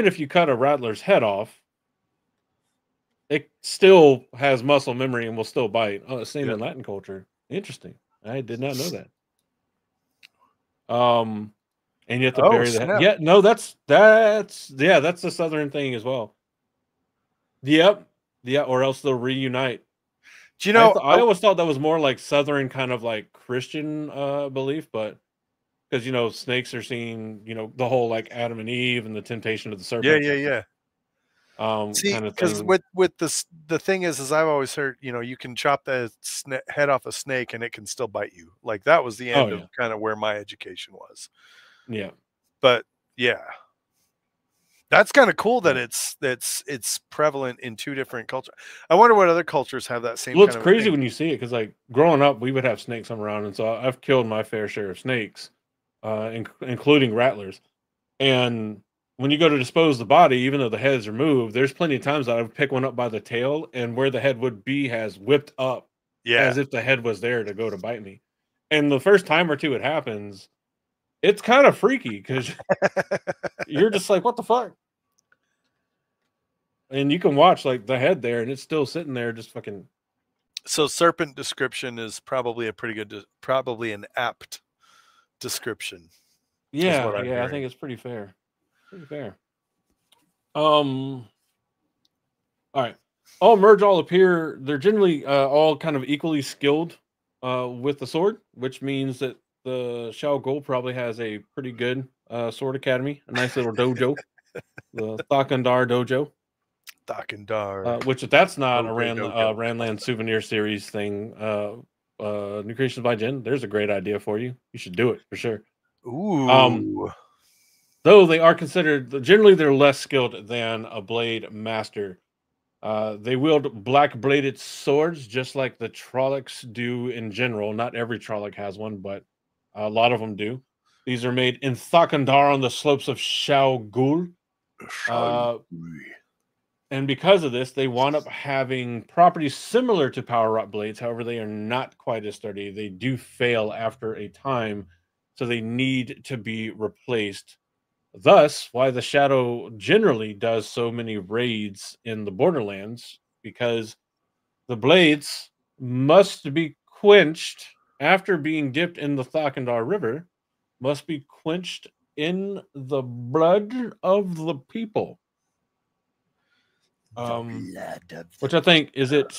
if you cut a rattler's head off, it still has muscle memory and will still bite. Oh, same Yep. in Latin culture. Interesting. I did not know that. And you have to Oh, bury the head. snap. Yeah, no, that's the southern thing as well. Yep. Yeah, or else they'll reunite. Do you know? I always thought that was more like southern kind of like Christian belief, but because snakes are seen, the whole like Adam and Eve and the temptation of the Yeah, serpent. yeah. See, Kind of because thing. with the thing is I've always heard, you can chop the head off a snake and it can still bite you. Like that was the Oh, end yeah. of kind of where my education was. Yeah. But yeah, that's kind of cool that Yeah. it's prevalent in two different cultures. I wonder what other cultures have that same Well, it's kind of crazy thing. when you see it because, like, growing up, we would have snakes around, and so I've killed my fair share of snakes, including rattlers. And when you go to dispose the body, even though the head's removed, there's plenty of times that I would pick one up by the tail, and where the head would be has whipped up Yeah. as if the head was there to go to bite me. And the first time or two it happens, it's kind of freaky because you're just like, what the fuck? And you can watch like the head there, and it's still sitting there, just fucking. So serpent description is probably probably an apt description. Yeah, what I'm I hearing. think it's pretty fair. Pretty fair. All right. All Myrddraal appear, they're generally all kind of equally skilled with the sword, which means that the Shao Gul probably has a pretty good sword academy, a nice little dojo, the Thakandar dojo. Thakandar. Which, if that's not a Dojo. Randland souvenir series thing, New Creations by Jen, there's a great idea for you. You should do it for sure. Ooh. Though they are considered, generally they're less skilled than a blade master. They wield black bladed swords, just like the Trollocs do in general. Not every Trolloc has one, but a lot of them do. These are made in Thakandar on the slopes of Shao Gul. And because of this, they wound up having properties similar to power rot blades. However, they are not quite as sturdy. They do fail after a time, so they need to be replaced. Thus, why the Shadow generally does so many raids in the Borderlands, because the blades must be quenched after being dipped in the Thakandar River, must be quenched in the blood of the people. Which I think is it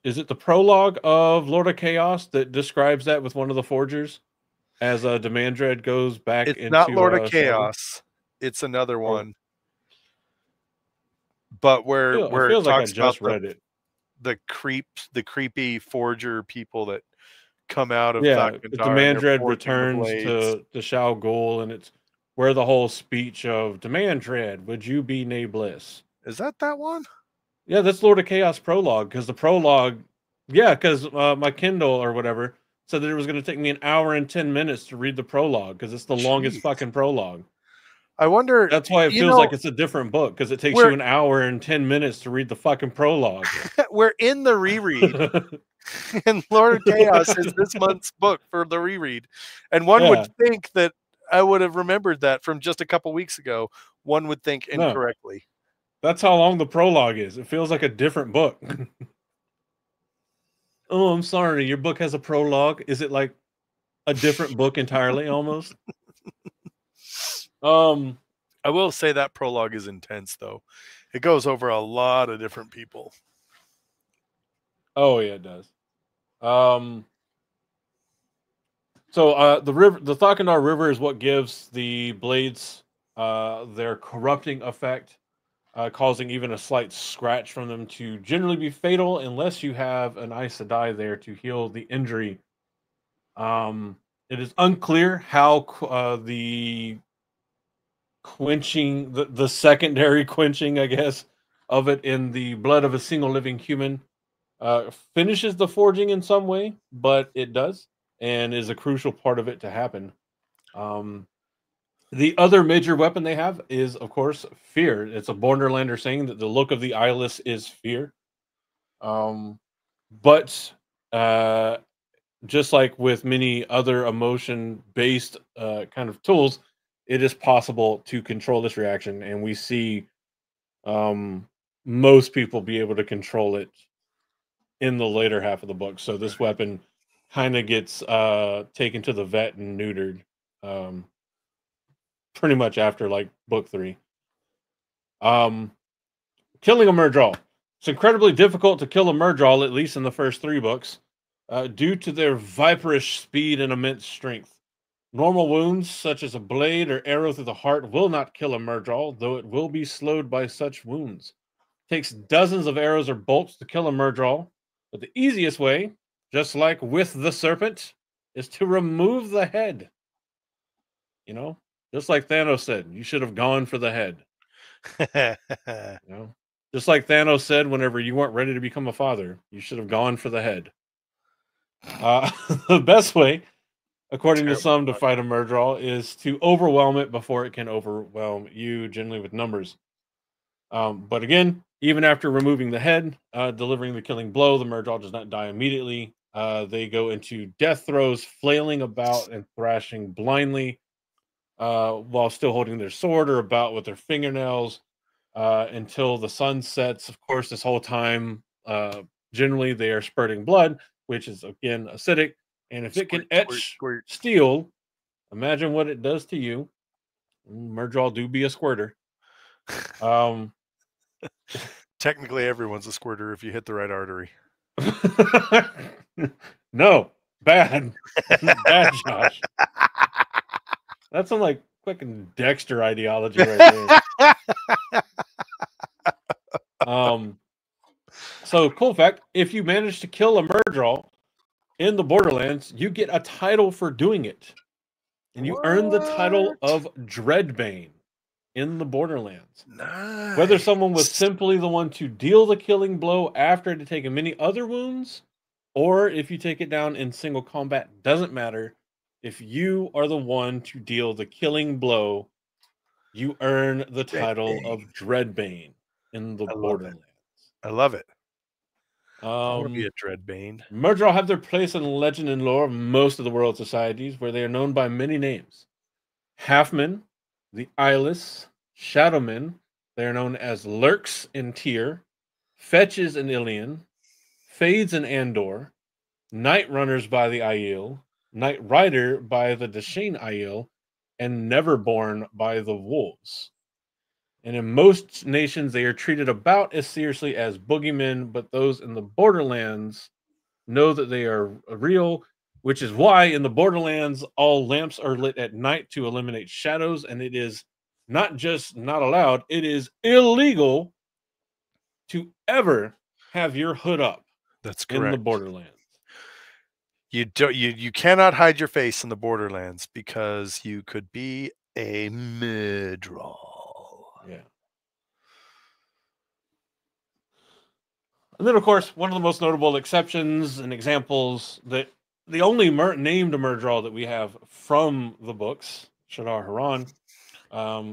the prologue of Lord of Chaos that describes that with one of the forgers as Demandred goes back It's into not Lord of Shadow. Chaos. It's another one. But where It it feels like I talks about just read it. the creepy forger people that come out of Yeah, Thakandar, Demandred returns to the Shao Gul, and it's where the whole speech of Demandred, would you be nay bliss? Is that one? Yeah, that's Lord of Chaos prologue, because the prologue, because my Kindle or whatever said that it was going to take me an hour and 10 minutes to read the prologue, because it's the longest fucking prologue. I wonder. That's why it feels like it's a different book, because it takes you an hour and 10 minutes to read the fucking prologue. We're in the reread. And Lord of Chaos is this month's book for the reread. And one would think that I would have remembered that from just a couple weeks ago. One would think incorrectly. No. That's how long the prologue is. It feels like a different book. Oh, I'm sorry. Your book has a prologue. Is it like a different book entirely almost? I will say that prologue is intense, though. It goes over a lot of different people. Oh, yeah, it does. So the Thakandar River is what gives the blades their corrupting effect, causing even a slight scratch from them to generally be fatal unless you have an Aes Sedai there to heal the injury. It is unclear how the quenching, the secondary quenching, I guess, of it in the blood of a single living human finishes the forging in some way, but it does, and is a crucial part of it to happen. The other major weapon they have is, of course, fear. It's a Borderlander saying that the look of the eyeless is fear. But just like with many other emotion-based kind of tools, it is possible to control this reaction, and we see most people be able to control it in the later half of the book. So this weapon kind of gets taken to the vet and neutered pretty much after like book 3. Killing a Myrddraal. It's incredibly difficult to kill a Myrddraal, at least in the first 3 books, due to their viperish speed and immense strength. Normal wounds, such as a blade or arrow through the heart, will not kill a Myrddraal, though it will be slowed by such wounds. It takes dozens of arrows or bolts to kill a Myrddraal, but the easiest way, just like with the serpent, is to remove the head. You know, just like Thanos said, you should have gone for the head. You know, just like Thanos said, whenever you weren't ready to become a father, you should have gone for the head. The best way, according to some, to fight a Myrddraal is to overwhelm it before it can overwhelm you, generally with numbers. But again, even after removing the head, delivering the killing blow, the Myrddraal does not die immediately. They go into death throes, flailing about and thrashing blindly while still holding their sword or about with their fingernails until the sun sets. Of course, this whole time, generally they are spurting blood, which is, again, acidic. And if it can etch steel, imagine what it does to you. Myrddraal do be a squirter. Technically, everyone's a squirter if you hit the right artery. No, bad. Bad, Josh. That's some like fucking Dexter ideology right there. So cool fact, if you manage to kill a Myrddraal in the Borderlands, you get a title for doing it. And you earn the title of Dreadbane in the Borderlands. Nice. Whether someone was simply the one to deal the killing blow after it had taken many other wounds, or if you take it down in single combat, doesn't matter. If you are the one to deal the killing blow, you earn the title of Dreadbane in the Borderlands. I love it. I want to be a Dreadbane. Myrddraal have their place in legend and lore of most of the world societies, where they are known by many names. Halfmen, the Eyeless, Shadowmen, they are known as Lurks in Tyr, Fetches in Ilion, Fades in Andor, Night Runners by the Aiel, Night Rider by the Dashane Aiel, and Neverborn by the Wolves. And in most nations, they are treated about as seriously as boogeymen, but those in the Borderlands know that they are real, which is why in the Borderlands, all lamps are lit at night to eliminate shadows, and it is not just not allowed, it is illegal to ever have your hood up. That's correct. In the Borderlands. You cannot hide your face in the Borderlands because you could be a Myrddraal. Yeah. And then, of course, one of the most notable exceptions and examples that the only named Myrddraal that we have from the books, Shadar Haran,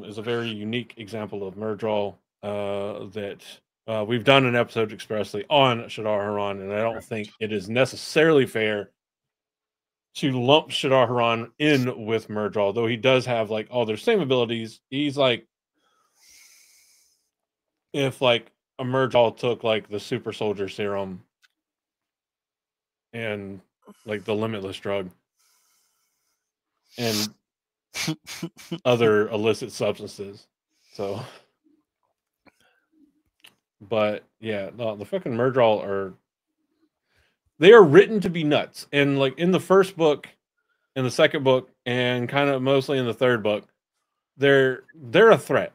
is a very unique example of Myrddraal that we've done an episode expressly on Shadar Haran, and I don't think it is necessarily fair to lump Shadar Haran in with Myrddraal, though he does have like all their same abilities. He's like, if like a Myrddraal took like the super soldier serum and like the limitless drug and other illicit substances. So, but yeah, no, the fucking Myrddraal they are written to be nuts. And like in the first book, in the second book, and kind of mostly in the third book, they're a threat.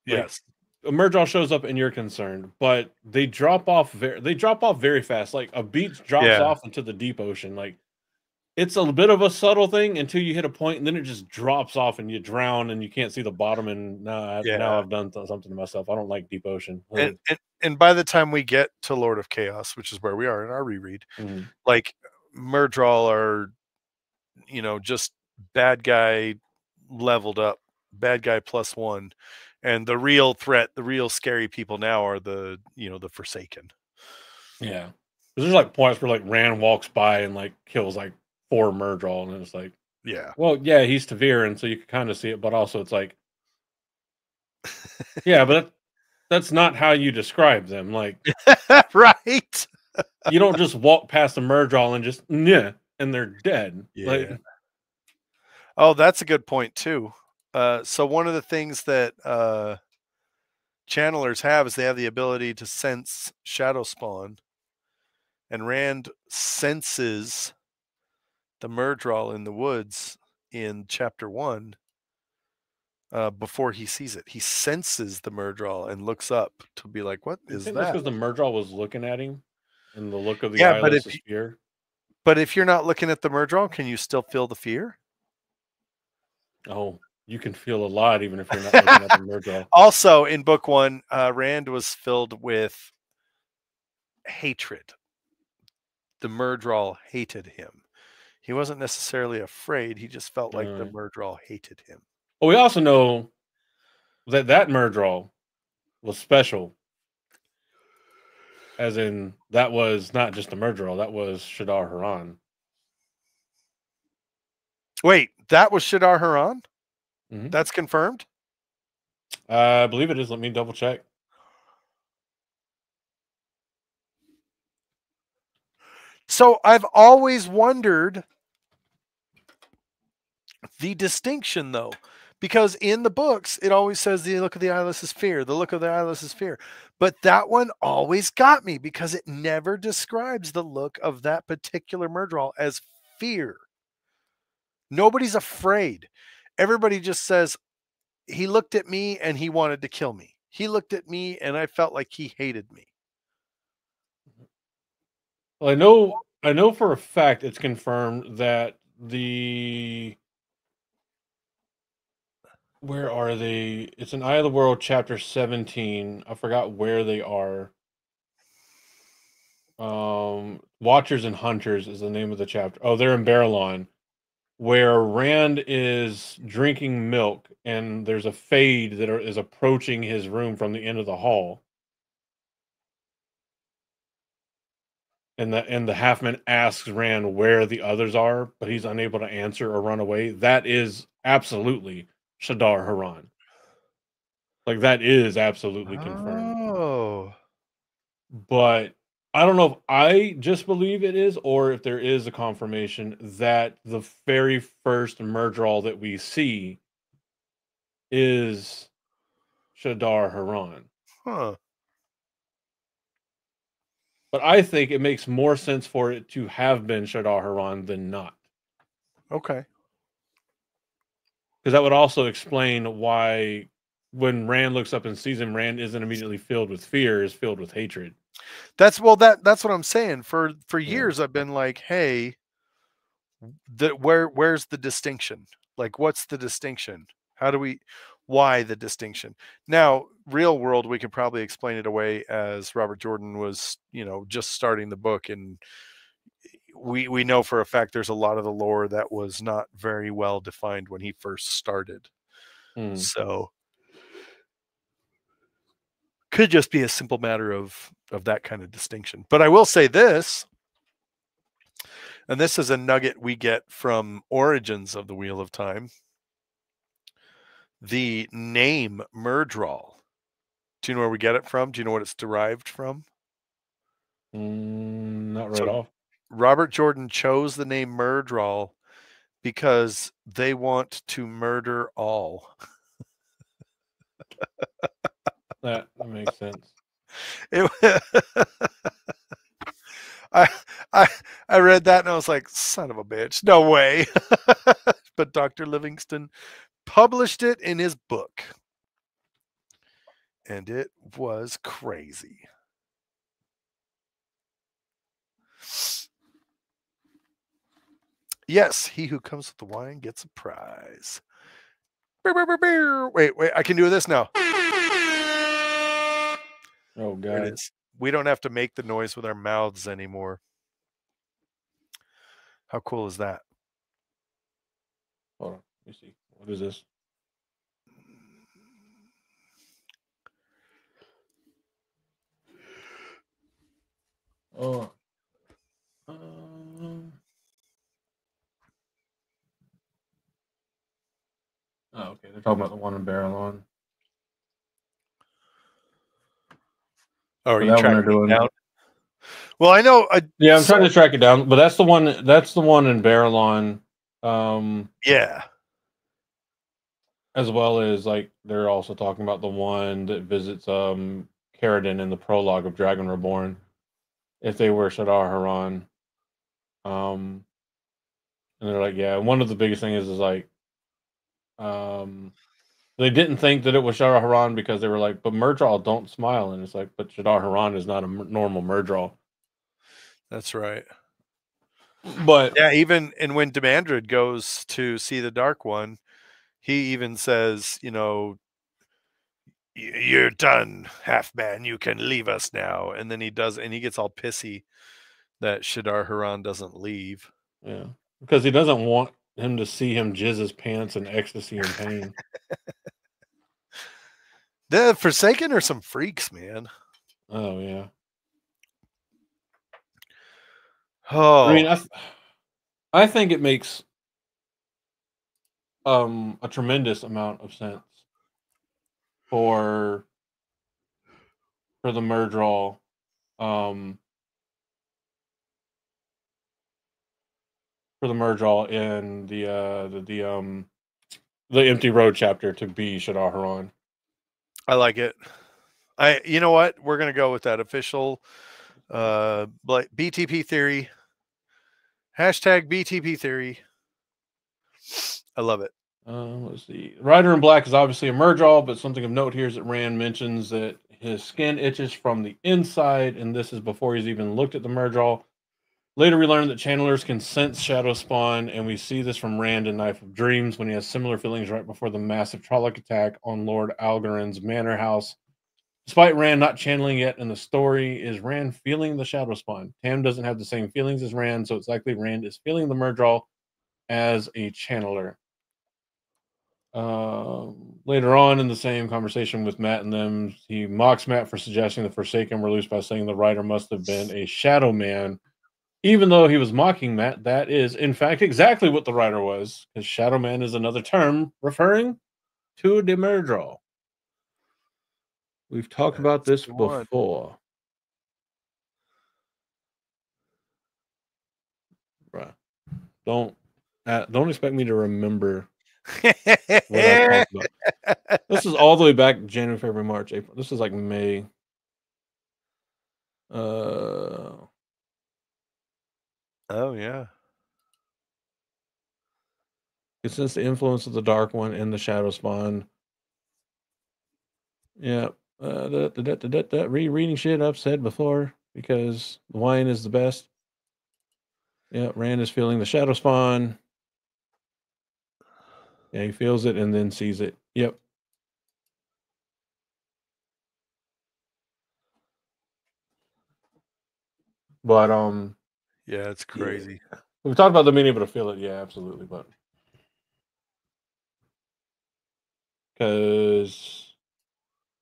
Yes. Like, a Myrddraal shows up and you're concerned, but they drop off very fast. Like a beach drops off into the deep ocean. Like It's a bit of a subtle thing until you hit a point, and then it just drops off, and you drown, and you can't see the bottom. And now I've done something to myself. I don't like deep ocean. And by the time we get to Lord of Chaos, which is where we are in our reread, like Myrddraal are, just bad guy leveled up, bad guy +1, and the real threat, the real scary people now are the Forsaken. Yeah, there's like points where like Rand walks by and like kills like 4 Myrddraal, and it's like, yeah, well, yeah, he's Tavir, and so you can kind of see it, but also it's like, yeah, but that's not how you describe them. Like, right? You don't just walk past a Myrddraal and just and they're dead. Yeah. Like, oh, that's a good point too. So one of the things that channelers have is they have the ability to sense shadowspawn, and Rand senses the Myrddraal in the woods in chapter 1 before he sees it. He senses the Myrddraal and looks up to be like, what is that? That's because the Myrddraal was looking at him and the look of the Yeah, eyeless is fear. But if you're not looking at the Myrddraal, can you still feel the fear? Oh, you can feel a lot even if you're not looking at the Myrddraal. Also, in book 1, Rand was filled with hatred. The Myrddraal hated him. He wasn't necessarily afraid. He just felt like the Myrddraal hated him. Well, we also know that Myrddraal was special. As in, that was not just a Myrddraal, that was Shadar Haran. Wait, that was Shadar Haran? Mm-hmm. That's confirmed? I believe it is. Let me double check. So I've always wondered the distinction, though, because in the books, it always says the look of the eyeless is fear. The look of the eyeless is fear. But that one always got me because it never describes the look of that particular Myrddraal as fear. Nobody's afraid. Everybody just says, he looked at me and he wanted to kill me. He looked at me and I felt like he hated me. Well, I know for a fact it's confirmed that where are they? It's in Eye of the World, chapter 17. I forgot where they are. Watchers and Hunters is the name of the chapter. Oh, they're in Baralon, where Rand is drinking milk, and there's a fade that is approaching his room from the end of the hall. And the halfman asks Rand where the others are, but he's unable to answer or run away. That is absolutely Shadar Haran. Like, that is absolutely confirmed. Oh. But I don't know if I just believe it is, or if there is a confirmation that the very first Myrddraal that we see is Shadar Haran. Huh. But I think it makes more sense for it to have been Shadar Haran than not. Okay. Because that would also explain why when Rand looks up and sees him, Rand isn't immediately filled with fear, is filled with hatred. That's what I'm saying. For years I've been like, hey, where's the distinction? Like, what's the distinction? Why the distinction? Now, real world, we could probably explain it away as Robert Jordan was, just starting the book, and we know for a fact there's a lot of the lore that was not very well defined when he first started. So could just be a simple matter of that kind of distinction. But I will say this, and this is a nugget we get from Origins of the Wheel of Time. The name Myrddraal. Do you know where we get it from? Do you know what it's derived from? Not right off. Robert Jordan chose the name Myrddraal because they want to murder all. That makes sense. I read that and I was like, son of a bitch, no way. But Dr. Livingston published it in his book. And it was crazy. Yes, he who comes with the wine gets a prize. Wait, I can do this now. Oh There it God. is. We don't have to make the noise with our mouths anymore. How cool is that? Hold on. Let me see. What is this? Oh. Oh, okay. They're talking about the one in Barrelon. Oh, are But you that one they're tracking it doing. down? Well, I know. Yeah, I'm trying to track it down, but that's the one. That's the one in Barrelon. Yeah. As well as like they're also talking about the one that visits Caradon in the prologue of Dragon Reborn. If they were Shadar Haran. And they're like, yeah, one of the biggest things is like they didn't think that it was Shadar Haran because they were like, but Myrddraal don't smile, and it's like, but Shadar Haran is not a normal Myrddraal. That's right. But yeah, even and when Demandred goes to see the Dark One, he even says, you know, you're done, half man. You can leave us now. And then he does, and he gets all pissy that Shadar Haran doesn't leave. yeah, because he doesn't want him to see him jizz his pants in ecstasy and pain. The Forsaken are some freaks, man. Oh yeah. Oh, I mean, I think it makes a tremendous amount of sense for the Myrddraal in the Empty Road chapter to be Shadar Haran. I like it. You know what? We're gonna go with that official BTP theory. Hashtag BTP theory. I love it. Let's see. Rider in Black is obviously a Myrddraal, but something of note here is that Rand mentions that his skin itches from the inside, and this is before he's even looked at the Myrddraal. Later, we learn that channelers can sense shadowspawn, and we see this from Rand in Knife of Dreams when he has similar feelings right before the massive Trolloc attack on Lord Algarin's manor house. Despite Rand not channeling yet in the story, is Rand feeling the shadowspawn? Tam doesn't have the same feelings as Rand, so it's likely Rand is feeling the Myrddraal as a channeler. Later on in the same conversation with Matt and them, he mocks Matt for suggesting the Forsaken were loose by saying the writer must have been a shadow man. Even though he was mocking Matt, that is, in fact, exactly what the writer was, because shadow man is another term referring to the Myrddraal. We've talked about this before. Right. Don't expect me to remember what I talked about. This is all the way back January, February, March, April. This is like May. Oh yeah. It's since the influence of the Dark One and the Shadowspawn. Yeah. Rereading shit I've said before because wine is the best. Yeah, Rand is feeling the Shadowspawn. Yeah, he feels it and then sees it. Yep. But yeah, it's crazy. Yeah. We've talked about them being able to feel it. Yeah, absolutely. But because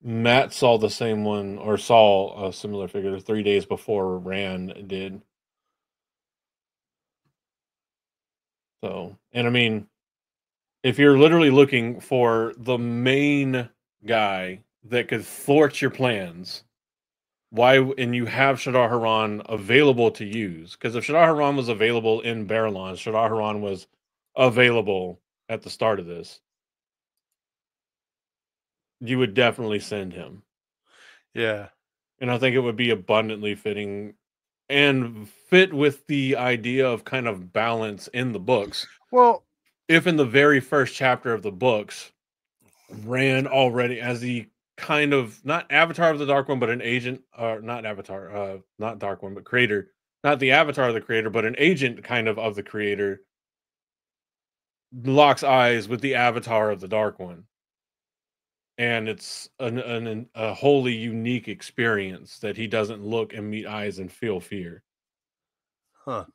Matt saw the same one or saw a similar figure 3 days before Rand did. So, and I mean, if you're literally looking for the main guy that could thwart your plans, why? And you have Shadar Haran available to use, because if Shadar Haran was available in Barrelon, Shadar Haran was available at the start of this, you would definitely send him. Yeah. And I think it would be abundantly fitting and fit with the idea of kind of balance in the books. Well, if in the very first chapter of the books, Rand already as the kind of not avatar of the Dark One, but an agent, or not avatar, not Dark One, but creator, not the avatar of the creator, but an agent kind of the creator, locks eyes with the avatar of the Dark One. And it's a wholly unique experience that he doesn't look and meet eyes and feel fear. Huh.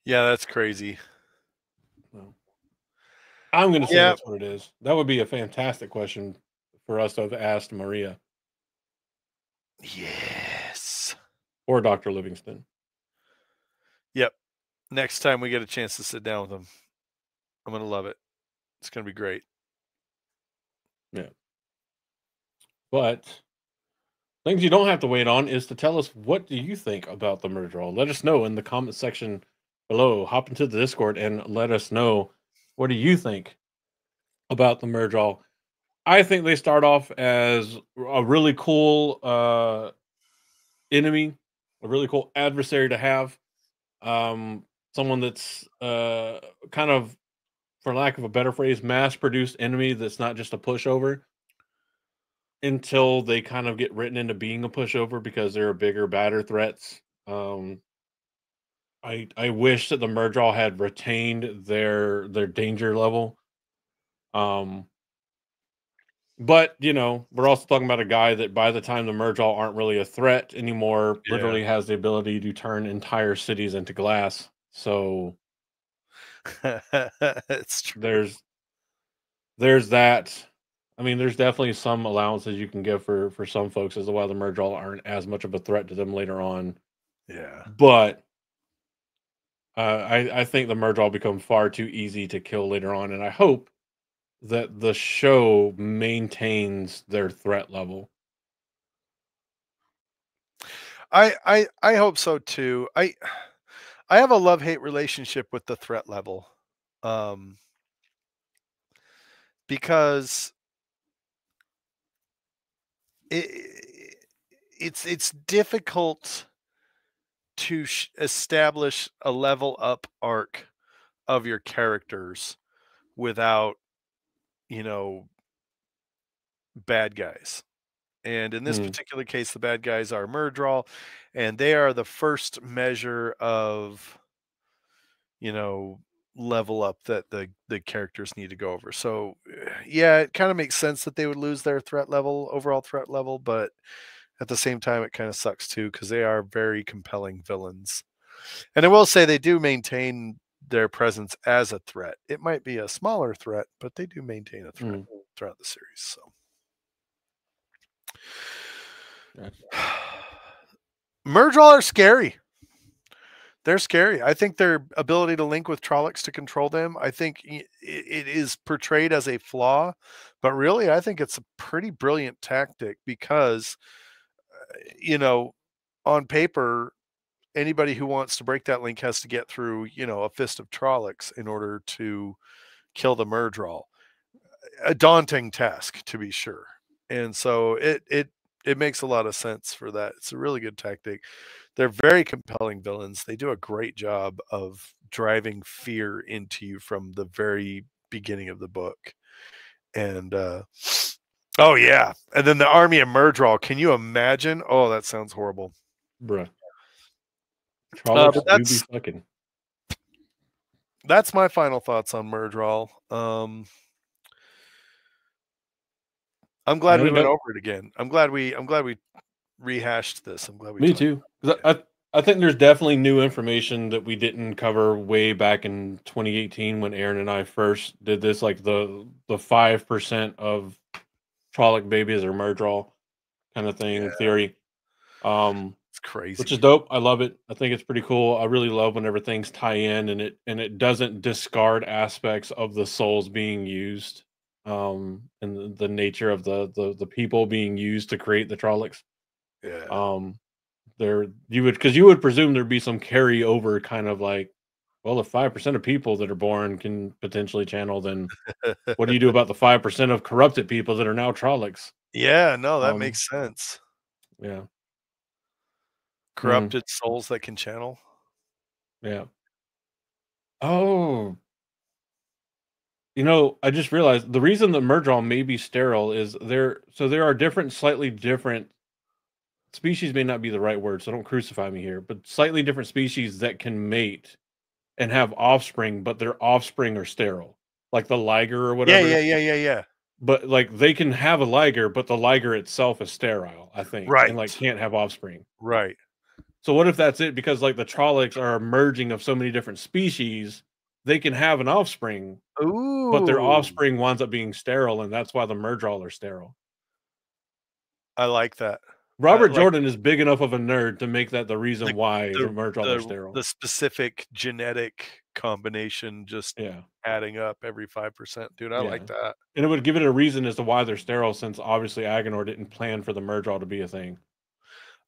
Yeah, that's crazy. So, I'm going to say Yeah. that's what it is. That would be a fantastic question for us to have asked Maria Yes. or Dr. Livingston. Yep. Next time we get a chance to sit down with them, I'm going to love it. It's going to be great. Yeah. But things you don't have to wait on is to tell us, what do you think about the Myrddraal? Let us know in the comment section below. Hop into the Discord and let us know, what do you think about the Myrddraal? I think they start off as a really cool enemy, a really cool adversary to have. Someone that's kind of, for lack of a better phrase, mass-produced enemy that's not just a pushover, until they kind of get written into being a pushover because they're bigger, badder threats. I wish that the Myrddraal had retained their danger level. But, you know, we're also talking about a guy that by the time the Myrddraal aren't really a threat anymore, Yeah. literally has the ability to turn entire cities into glass. So It's true. there's that. I mean, there's definitely some allowances you can give for some folks as to why the Myrddraal aren't as much of a threat to them later on. Yeah. But I think the Myrddraal become far too easy to kill later on, and I hope that the show maintains their threat level. I hope so too. I have a love-hate relationship with the threat level. Because it's difficult to establish a level up arc of your characters without, you know, bad guys. And in this particular case, the bad guys are Myrddraal, and they are the first measure of, you know, level up that the characters need to go over. So yeah, it kind of makes sense that they would lose their threat level, overall threat level, but at the same time it kind of sucks too, because they are very compelling villains. And I will say they do maintain their presence as a threat. It might be a smaller threat, but they do maintain a threat throughout the series. So Myrddraal are scary. They're scary. I think their ability to link with Trollocs to control them, I think it is portrayed as a flaw, but really I think it's a pretty brilliant tactic because, you know, on paper, anybody who wants to break that link has to get through, you know, a fist of Trollocs in order to kill the Myrddraal. A daunting task, to be sure. And so it makes a lot of sense for that. It's a really good tactic. They're very compelling villains. They do a great job of driving fear into you from the very beginning of the book. And oh yeah, and then the army of Myrddraal. Can you imagine? Oh, that sounds horrible, bruh. Trollocs but do be fucking. That's my final thoughts on Myrddraal. I'm glad we went over it again. I'm glad we rehashed this. I'm glad we. Me too. I think there's definitely new information that we didn't cover way back in 2018 when Aaron and I first did this, like the 5% of Trolloc babies or Myrddraal kind of thing theory. It's crazy. Which is dope. I love it. I think it's pretty cool. I really love whenever things tie in and it doesn't discard aspects of the souls being used, and the nature of the people being used to create the Trollocs. Yeah. Because you would presume there'd be some carryover kind of like, well, if 5% of people that are born can potentially channel, then what do you do about the 5% of corrupted people that are now Trollocs? Yeah, no, that makes sense. Yeah. Corrupted souls that can channel. Yeah. Oh. You know, I just realized the reason that Myrddraal may be sterile is there are slightly different species may not be the right word, so don't crucify me here, but slightly different species that can mate and have offspring, but their offspring are sterile, like the liger or whatever. Yeah. But like they can have a liger, but the liger itself is sterile, I think, and like Right. can't have offspring. Right. So what if that's it? Because like the Trollocs are a merging of so many different species, they can have an offspring, but their Ooh. offspring winds up being sterile, and that's why the Myrddraal are sterile. I like that. Robert Like Jordan is big enough of a nerd to make that the reason why the Myrddraal are the sterile. specific genetic combination just Yeah. adding up every 5%. Dude, I like that. And it would give it a reason as to why they're sterile, since obviously Agenor didn't plan for the Myrddraal to be a thing.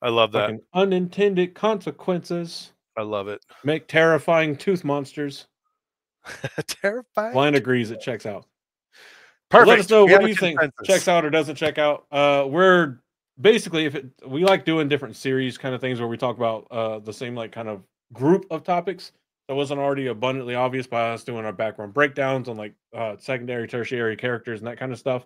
I love that. Fucking unintended consequences I love it. make terrifying tooth monsters. Terrifying. Blind agrees, it checks out. Perfect. Let us know, We what have do a you think? consensus. Checks out or doesn't check out? We're basically, we like doing different series kind of things where we talk about the same like kind of group of topics that wasn't already abundantly obvious by us doing our background breakdowns on like secondary, tertiary characters and that kind of stuff.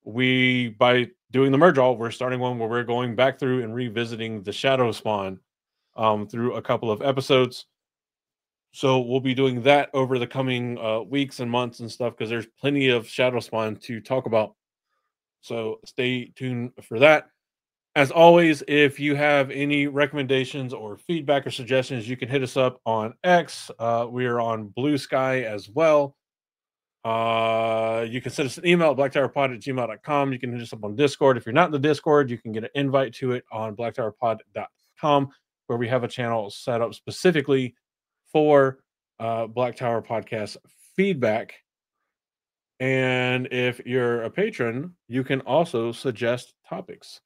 By doing the Myrddraal, we're starting one where we're going back through and revisiting the shadowspawn through a couple of episodes. So we'll be doing that over the coming weeks and months and stuff, because there's plenty of shadowspawn to talk about. So stay tuned for that. As always, if you have any recommendations or feedback or suggestions, you can hit us up on X. We are on Blue Sky as well. You can send us an email at blacktowerpod@gmail.com. You can hit us up on Discord. If you're not in the Discord, you can get an invite to it on blacktowerpod.com, where we have a channel set up specifically for Black Tower Podcast feedback. And if you're a patron, you can also suggest topics.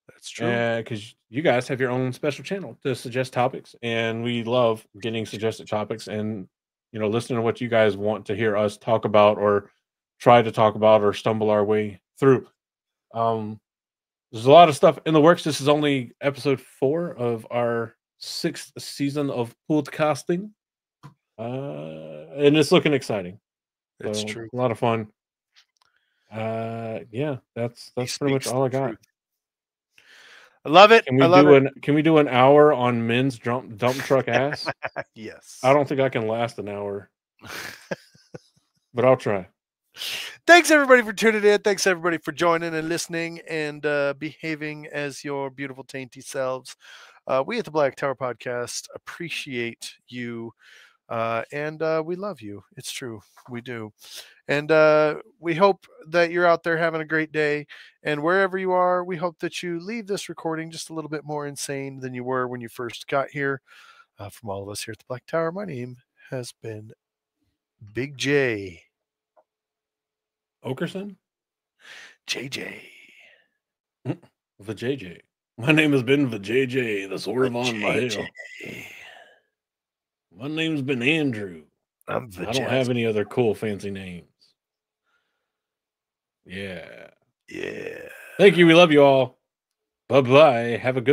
That's true. Because you guys have your own special channel to suggest topics, and we love getting suggested topics and listening to what you guys want to hear us talk about or try to talk about or stumble our way through. There's a lot of stuff in the works. This is only episode 4 of our 6th season of podcasting, and it's looking exciting. It's So, true. a lot of fun. Yeah, that's pretty much all I got. I love it. Can we do an hour on men's dump truck ass? Yes. I don't think I can last an hour, but I'll try. Thanks everybody for tuning in. Thanks everybody for joining and listening and behaving as your beautiful tainty selves. We at the Black Tower Podcast appreciate you, and we love you. It's true, we do. And we hope that you're out there having a great day. And wherever you are, we hope that you leave this recording just a little bit more insane than you were when you first got here. From all of us here at the Black Tower, my name has been Big J. Okerson? JJ. The JJ. My name has been the JJ, the Sword on my hell. My name's been Andrew. I don't have any other cool fancy names. Yeah. Yeah. Thank you. We love you all. Bye-bye. Have a good